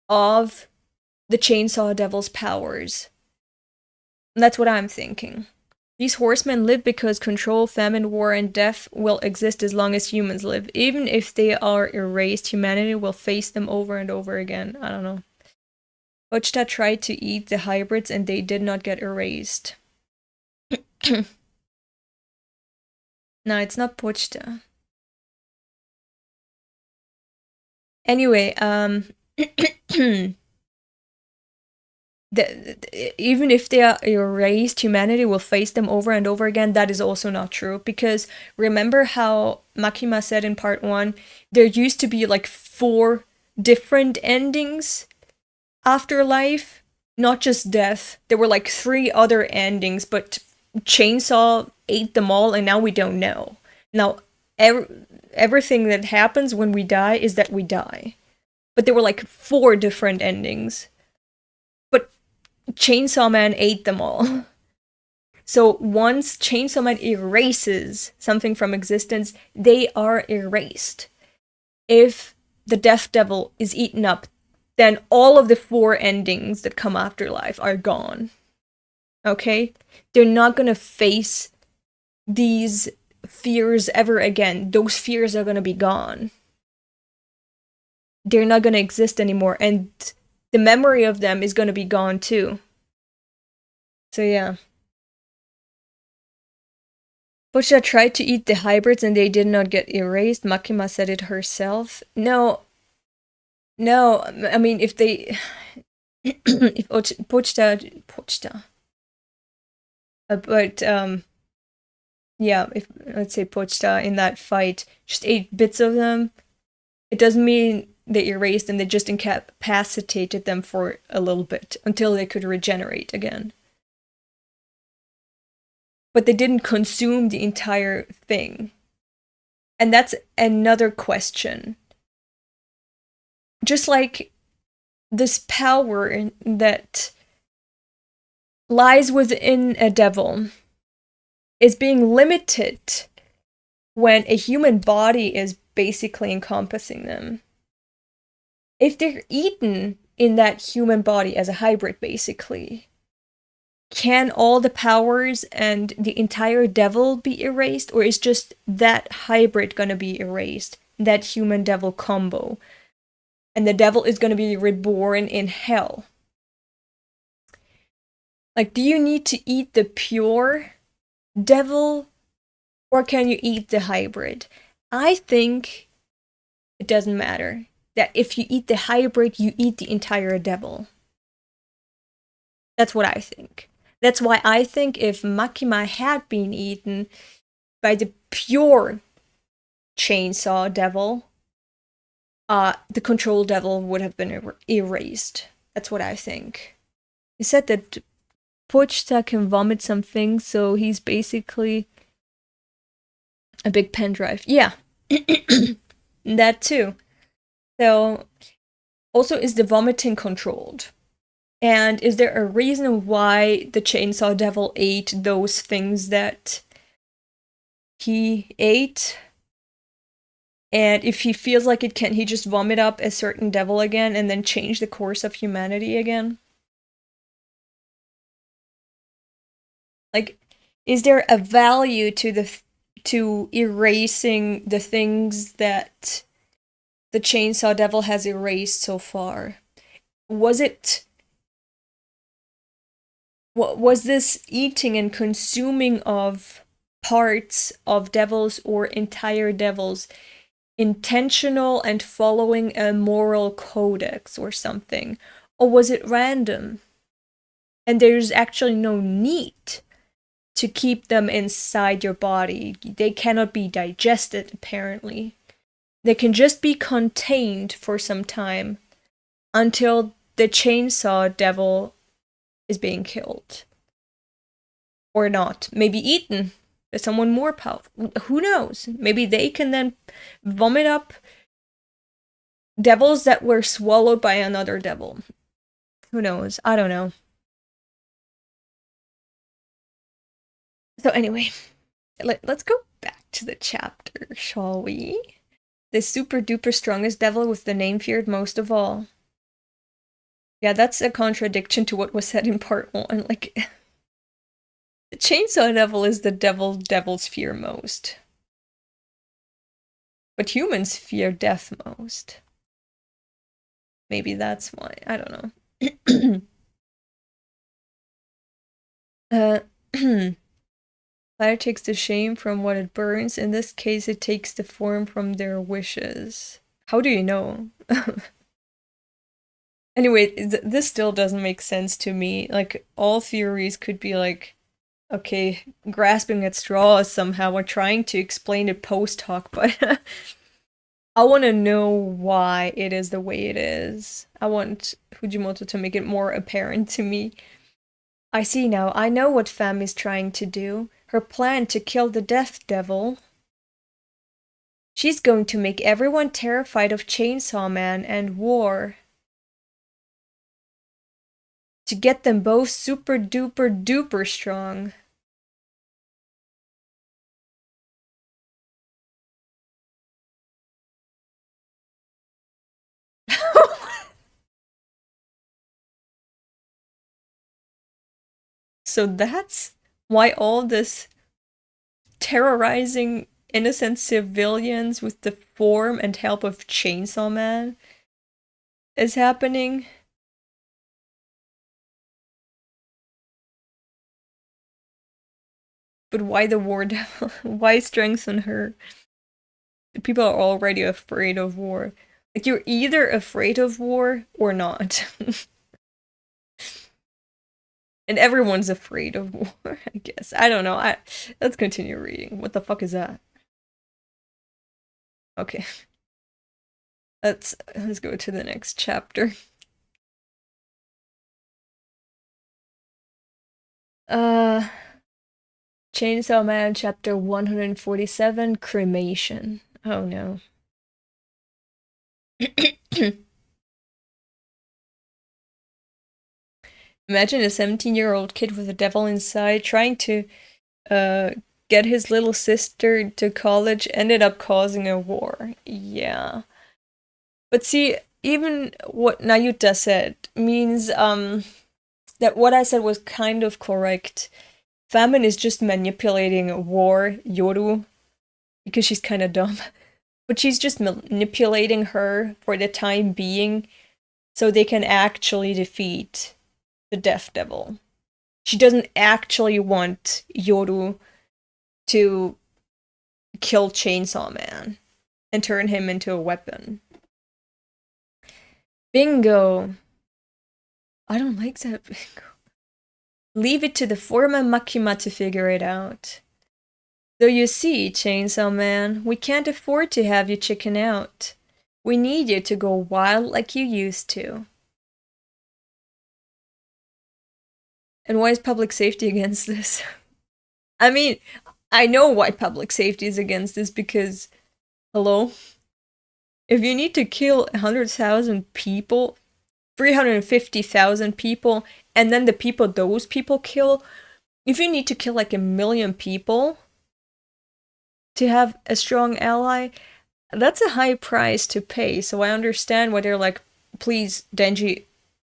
of the Chainsaw Devil's powers. And that's what I'm thinking. These horsemen live because control, famine, war, and death will exist as long as humans live. Even if they are erased, humanity will face them over and over again. I don't know. Ochta tried to eat the hybrids and they did not get erased. No, it's not Pochta. Anyway, even if they are erased, humanity will face them over and over again. That is also not true, because remember how Makima said in part 1, there used to be like 4 different endings after life, not just death. There were like 3 other endings, but Chainsaw ate them all, and now we don't know. Now, everything that happens when we die is that we die. But there were like 4 different endings. Chainsaw Man ate them all. So once Chainsaw Man erases something from existence, they are erased. If the Death Devil is eaten up, then all of the 4 endings that come after life are gone. Okay? They're not gonna face these fears ever again. Those fears are gonna be gone. They're not gonna exist anymore, and the memory of them is gonna be gone too. So yeah. Bosha tried to eat the hybrids and they did not get erased. Makima said it herself. No, I mean, if they... if Pochta... but, yeah, if, let's say Pochta in that fight just ate bits of them, it doesn't mean they erased them, they just incapacitated them for a little bit, until they could regenerate again. But they didn't consume the entire thing. And that's another question. Just like this power that lies within a devil is being limited when a human body is basically encompassing them. If they're eaten in that human body as a hybrid, basically, can all the powers and the entire devil be erased, or is just that hybrid gonna be erased? That human-devil combo. And the devil is gonna be reborn in hell. Like, do you need to eat the pure devil, or can you eat the hybrid? I think it doesn't matter. That if you eat the hybrid, you eat the entire devil. That's what I think. That's why I think if Makima had been eaten by the pure Chainsaw Devil, the Control Devil would have been erased. That's what I think. He said that Pochta can vomit some things, so he's basically A big pen drive. Yeah. That too. So, also, is the vomiting controlled? And is there a reason why the Chainsaw Devil ate those things that he ate? And if he feels like it, can he just vomit up a certain devil again and then change the course of humanity again? Like, is there a value to erasing the things that the Chainsaw Devil has erased so far? Was it was this eating and consuming of parts of devils or entire devils intentional and following a moral codex or something? Or was it random? And there's actually no need to keep them inside your body. They cannot be digested, apparently. They can just be contained for some time until the chainsaw devil is being killed. Or not. Maybe eaten by someone more powerful. Who knows? Maybe they can then vomit up devils that were swallowed by another devil. Who knows? I don't know. So anyway, let's go back to the chapter, shall we? The super duper strongest devil with the name feared most of all. Yeah, that's a contradiction to what was said in part 1. Like, the chainsaw devil is the devil devils fear most. But humans fear death most. Maybe that's why. I don't know. Fire takes the shame from what it burns. In this case, it takes the form from their wishes. How do you know? Anyway, this still doesn't make sense to me. Like, all theories could be like, okay, grasping at straws somehow or trying to explain it post hoc, but I want to know why it is the way it is. I want Fujimoto to make it more apparent to me. I see now. I know what Fam is trying to do. Her plan to kill the Death Devil. She's going to make everyone terrified of Chainsaw Man and war. To get them both super duper duper strong. So that's why all this terrorizing innocent civilians with the form and help of Chainsaw Man is happening. But why the war devil? Why strengthen her? People are already afraid of war. Like, you're either afraid of war or not. And everyone's afraid of war, I guess. I don't know. Let's continue reading. What the fuck is that? Okay. Let's go to the next chapter. Chainsaw Man, chapter 147, Cremation. Oh no. Imagine a 17-year-old kid with a devil inside trying to get his little sister to college, ended up causing a war. Yeah. But see, even what Nayuta said means that what I said was kind of correct. Famine is just manipulating war, Yoru, because she's kind of dumb. But she's just manipulating her for the time being so they can actually defeat the Death Devil. She doesn't actually want Yoru to kill Chainsaw Man and turn him into a weapon. Bingo! I don't like that bingo. Leave it to the Forma Makima to figure it out. So you see, Chainsaw Man, we can't afford to have you chicken out. We need you to go wild like you used to. And why is public safety against this? I mean, I know why public safety is against this because, hello? If you need to kill 100,000 people, 350,000 people, and then the people those people kill, if you need to kill like 1,000,000 people to have a strong ally, that's a high price to pay. So I understand why they're like, please, Denji,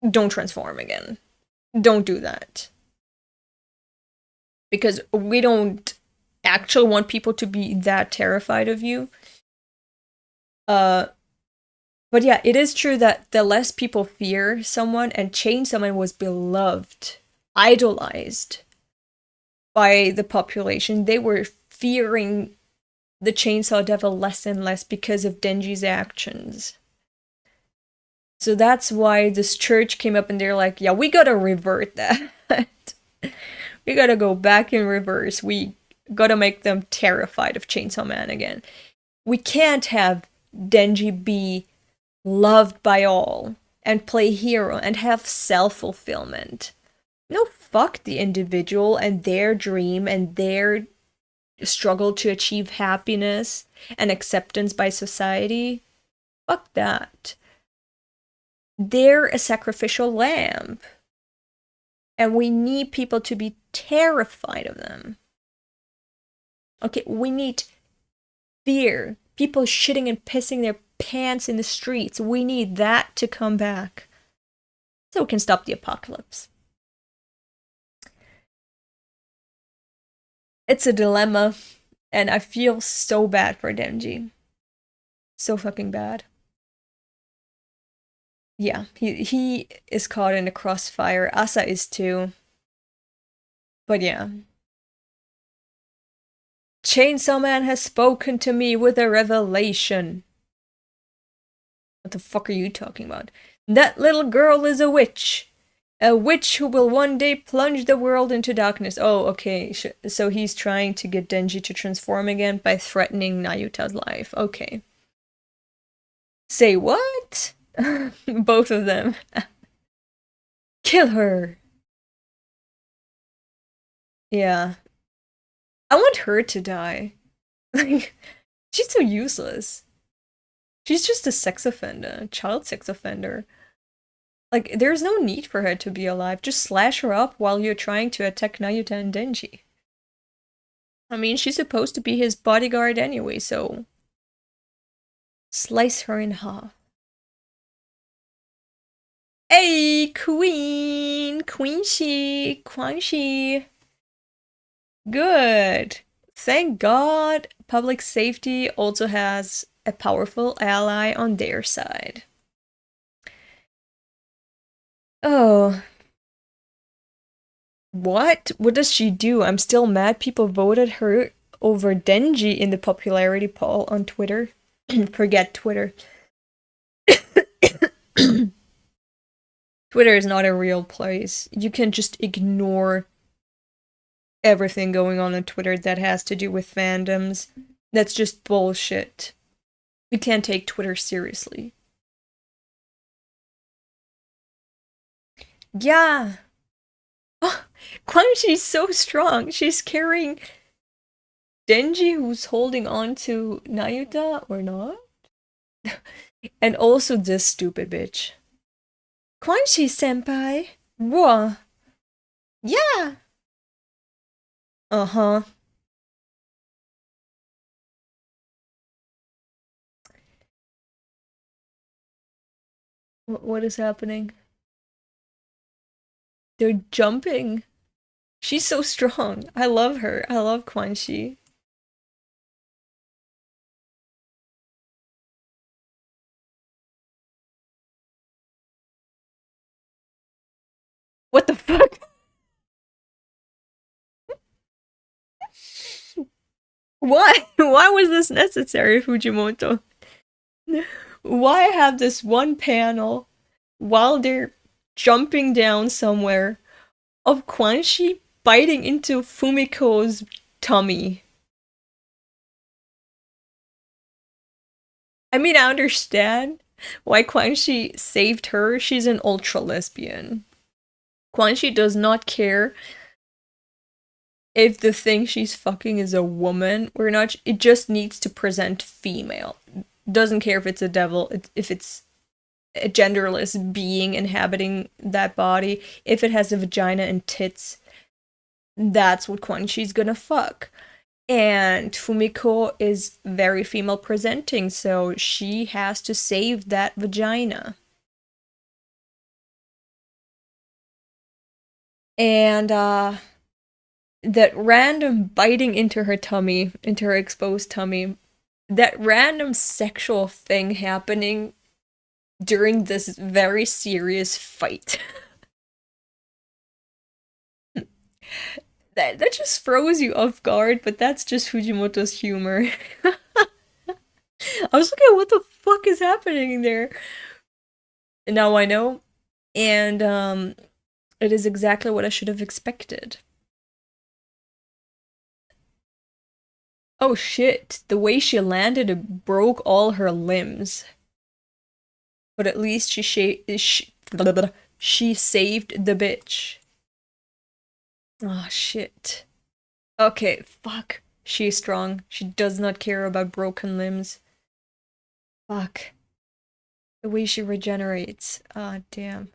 don't transform again. Don't do that. Because we don't actually want people to be that terrified of you. But yeah, it is true that the less people fear someone, and Chainsaw Man was beloved, idolized by the population. They were fearing the Chainsaw Devil less and less because of Denji's actions. So that's why this church came up and they're like, yeah, we gotta revert that. We gotta go back in reverse. We gotta make them terrified of Chainsaw Man again. We can't have Denji be loved by all and play hero and have self-fulfillment. No, fuck the individual and their dream and their struggle to achieve happiness and acceptance by society. Fuck that. They're a sacrificial lamb. And we need people to be terrified of them. Okay, we need fear. People shitting and pissing their pants in the streets. We need that to come back. So we can stop the apocalypse. It's a dilemma, and I feel so bad for Denji. So fucking bad. Yeah, he is caught in the crossfire. Asa is too. But yeah. Chainsaw Man has spoken to me with a revelation. What the fuck are you talking about? That little girl is a witch. A witch who will one day plunge the world into darkness. Oh, okay. So he's trying to get Denji to transform again by threatening Nayuta's life. Okay. Say what? Both of them. Kill her. Yeah. I want her to die. Like, she's so useless. She's just a sex offender, child sex offender. Like, there's no need for her to be alive. Just slash her up while you're trying to attack Nayuta and Denji. I mean, she's supposed to be his bodyguard anyway, so slice her in half. Hey, queen! Quan Shi. Good. Thank God public safety also has a powerful ally on their side. Oh. What? What does she do? I'm still mad people voted her over Denji in the popularity poll on Twitter. Forget Twitter. Twitter is not a real place. You can just ignore everything going on Twitter that has to do with fandoms. That's just bullshit. You can't take Twitter seriously. Yeah. Oh, Quan Chi's so strong. She's carrying Denji, who's holding on to Nayuta, or not? And also this stupid bitch. Quan Chi senpai? Whoa. Yeah. Uh-huh. What is happening? They're jumping. She's so strong. I love her. I love Quan Chi. What the fuck? Why? Why was this necessary, Fujimoto? Why have this one panel while they're jumping down somewhere of Quan Chi biting into Fumiko's tummy? I mean, I understand why Quan Chi saved her. She's an ultra lesbian. Quan Chi does not care if the thing she's fucking is a woman, we're not. It just needs to present female. Doesn't care if it's a devil, if it's a genderless being inhabiting that body. If it has a vagina and tits, that's what Quan Chi's gonna fuck. And Fumiko is very female presenting, so she has to save that vagina. And that random biting into her tummy, into her exposed tummy, that random sexual thing happening during this very serious fight. That just throws you off guard, but that's just Fujimoto's humor. I was looking at what the fuck is happening there. And now I know. And it is exactly what I should have expected. Oh shit, the way she landed, it broke all her limbs. But at least she saved the bitch. Oh shit. Okay, fuck. She's strong. She does not care about broken limbs. Fuck. The way she regenerates. Ah, damn.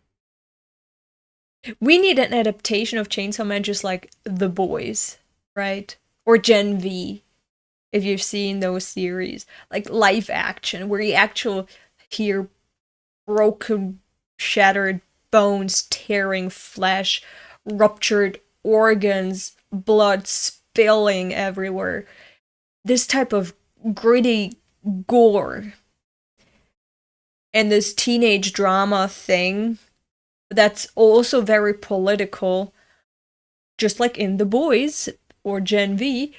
We need an adaptation of Chainsaw Man just like The Boys, right? Or Gen V, if you've seen those series. Like live action, where you actually hear broken, shattered bones, tearing flesh, ruptured organs, blood spilling everywhere. This type of gritty gore and this teenage drama thing that's also very political, just like in The Boys or Gen V.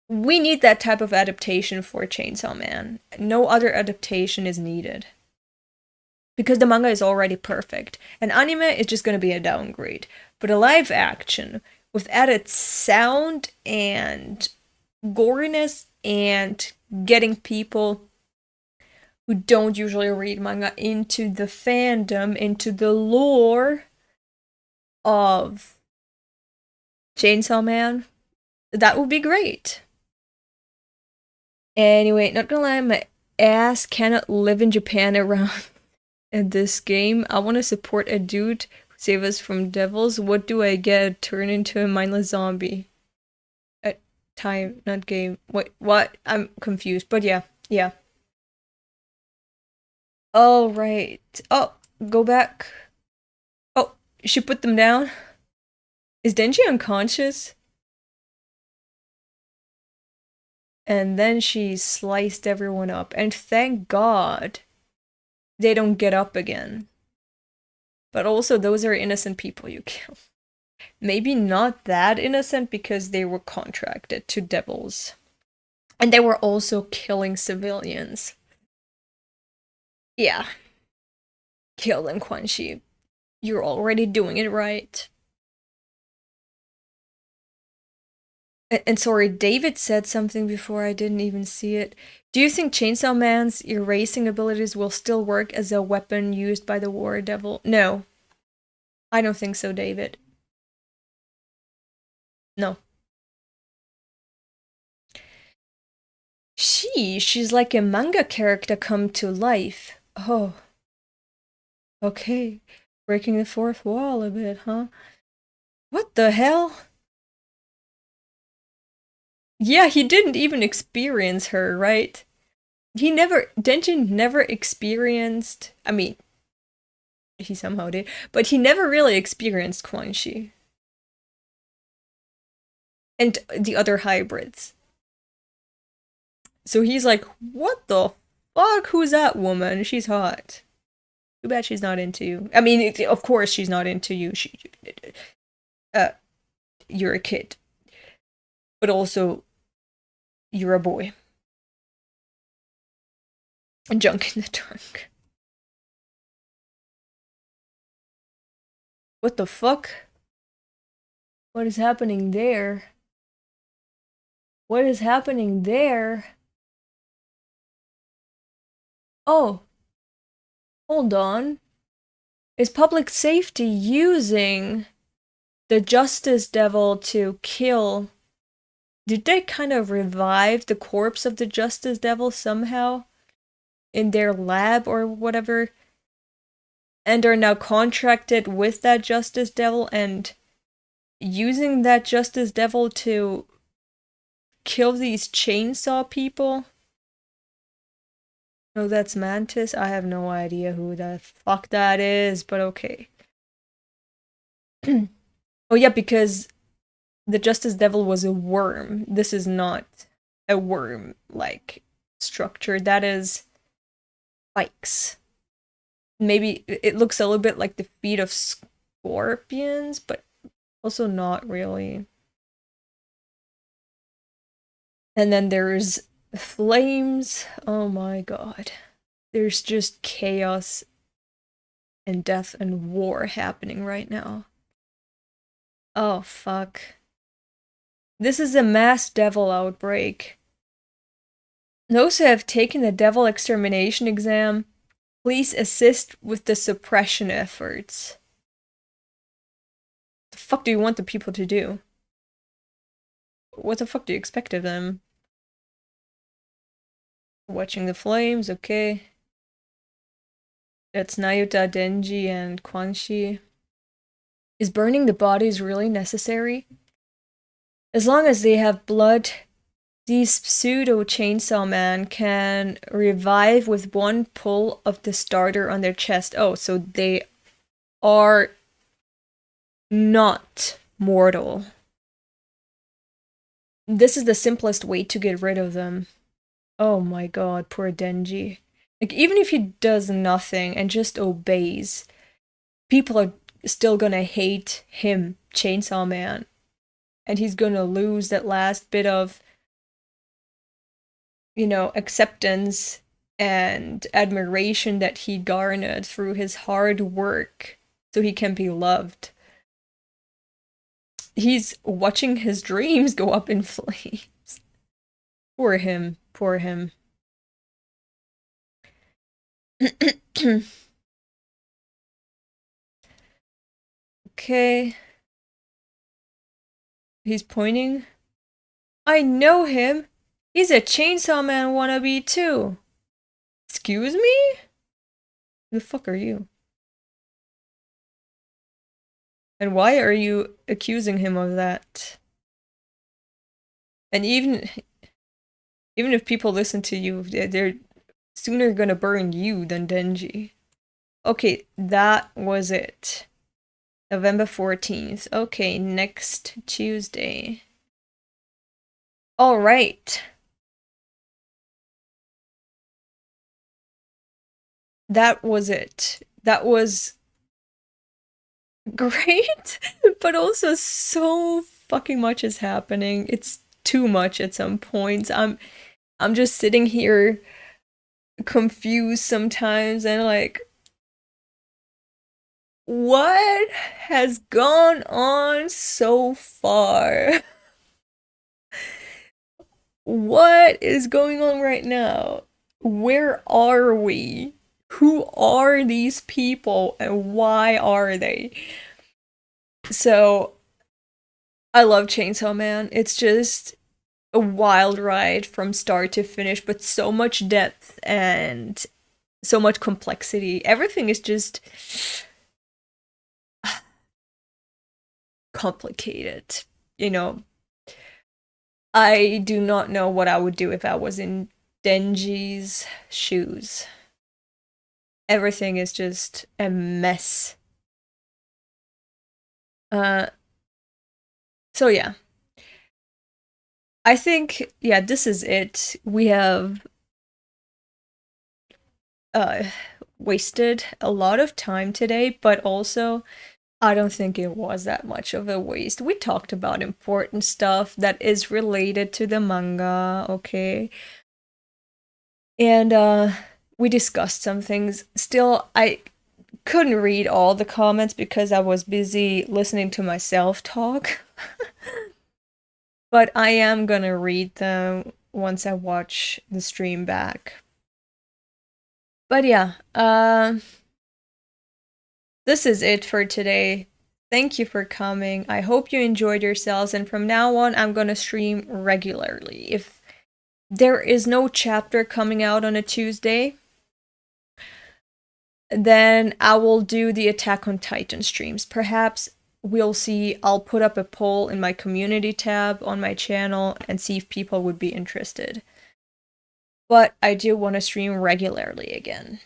We need that type of adaptation for Chainsaw Man. No other adaptation is needed. Because the manga is already perfect. An anime is just gonna be a downgrade. But a live action with added sound and goriness and getting people who don't usually read manga into the fandom, into the lore of Chainsaw Man, that would be great. Anyway, not gonna lie, my ass cannot live in Japan around at this game. I want to support a dude who save us from devils. What do I get? Turn into a mindless zombie. At time, not game. Wait, what? I'm confused. But yeah, yeah. Oh, right. Oh, go back. Oh, she put them down? Is Denji unconscious? And then she sliced everyone up. And thank God they don't get up again. But also, those are innocent people you kill. Maybe not that innocent because they were contracted to devils. And they were also killing civilians. Yeah. Kill them, Quan Chi. You're already doing it right. And sorry, David said something before I didn't even see it. Do you think Chainsaw Man's erasing abilities will still work as a weapon used by the War Devil? No. I don't think so, David. No. She's like a manga character come to life. Oh. Okay. Breaking the fourth wall a bit, huh? What the hell? Yeah, he didn't even experience her, right? Denjin never experienced, I mean, he somehow did, but he never really experienced Quan Chi. And the other hybrids. So he's like, what the fuck? Who's that woman? She's hot. Too bad she's not into you. I mean, of course she's not into you. Uh, you're a kid. But also, you're a boy. A junk in the trunk. What the fuck? What is happening there? What is happening there? Oh. Hold on. Is public safety using the Justice Devil to kill. Did they kind of revive the corpse of the Justice Devil somehow in their lab or whatever? And are now contracted with that Justice Devil and using that Justice Devil to kill these chainsaw people? Oh, that's Mantis? I have no idea who the fuck that is, but okay. Oh yeah, because the Justice Devil was a worm. This is not a worm-like structure. That is spikes. Maybe it looks a little bit like the feet of scorpions, but also not really. And then there's flames. Oh my god. There's just chaos and death and war happening right now. Oh fuck. This is a mass devil outbreak. Those who have taken the devil extermination exam, please assist with the suppression efforts. What the fuck do you want the people to do? What the fuck do you expect of them? Watching the flames, okay. That's Nayuta, Denji, and Quanxi. Is burning the bodies really necessary? As long as they have blood, these pseudo chainsaw men can revive with one pull of the starter on their chest. Oh, so they are not mortal. This is the simplest way to get rid of them. Oh my god, poor Denji. Like, even if he does nothing and just obeys, people are still gonna hate him, Chainsaw Man. And he's gonna lose that last bit of, you know, acceptance and admiration that he garnered through his hard work so he can be loved. He's watching his dreams go up in flames. Poor him, poor him. Okay. He's pointing. I know him! He's a Chainsaw Man wannabe too! Excuse me? Who the fuck are you? And why are you accusing him of that? And even if people listen to you, they're sooner gonna burn you than Denji. Okay, that was it. November 14th. Okay, next Tuesday. Alright. That was it. That was great, but also so fucking much is happening. It's too much at some points. I'm just sitting here confused sometimes and like, what has gone on so far? What is going on right now? Where are we? Who are these people and why are they? So, I love Chainsaw Man. It's just a wild ride from start to finish, but so much depth and so much complexity. Everything is just complicated. You know, I do not know what I would do if I was in Denji's shoes. Everything is just a mess. Uh, so yeah. I think, yeah, this is it. We have uh wasted a lot of time today, but also I don't think it was that much of a waste. We talked about important stuff that is related to the manga, okay? And we discussed some things. Still, I couldn't read all the comments because I was busy listening to myself talk. But I am gonna read them once I watch the stream back. But yeah, this is it for today. Thank you for coming. I hope you enjoyed yourselves, and from now on, I'm gonna stream regularly. If there is no chapter coming out on a Tuesday, then I will do the Attack on Titan streams. Perhaps we'll see. I'll put up a poll in my community tab on my channel and see if people would be interested. But I do want to stream regularly again.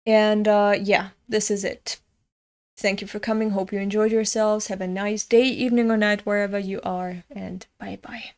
And yeah, this is it. Thank you for coming. Hope you enjoyed yourselves. Have a nice day, evening, or night wherever you are. And bye bye.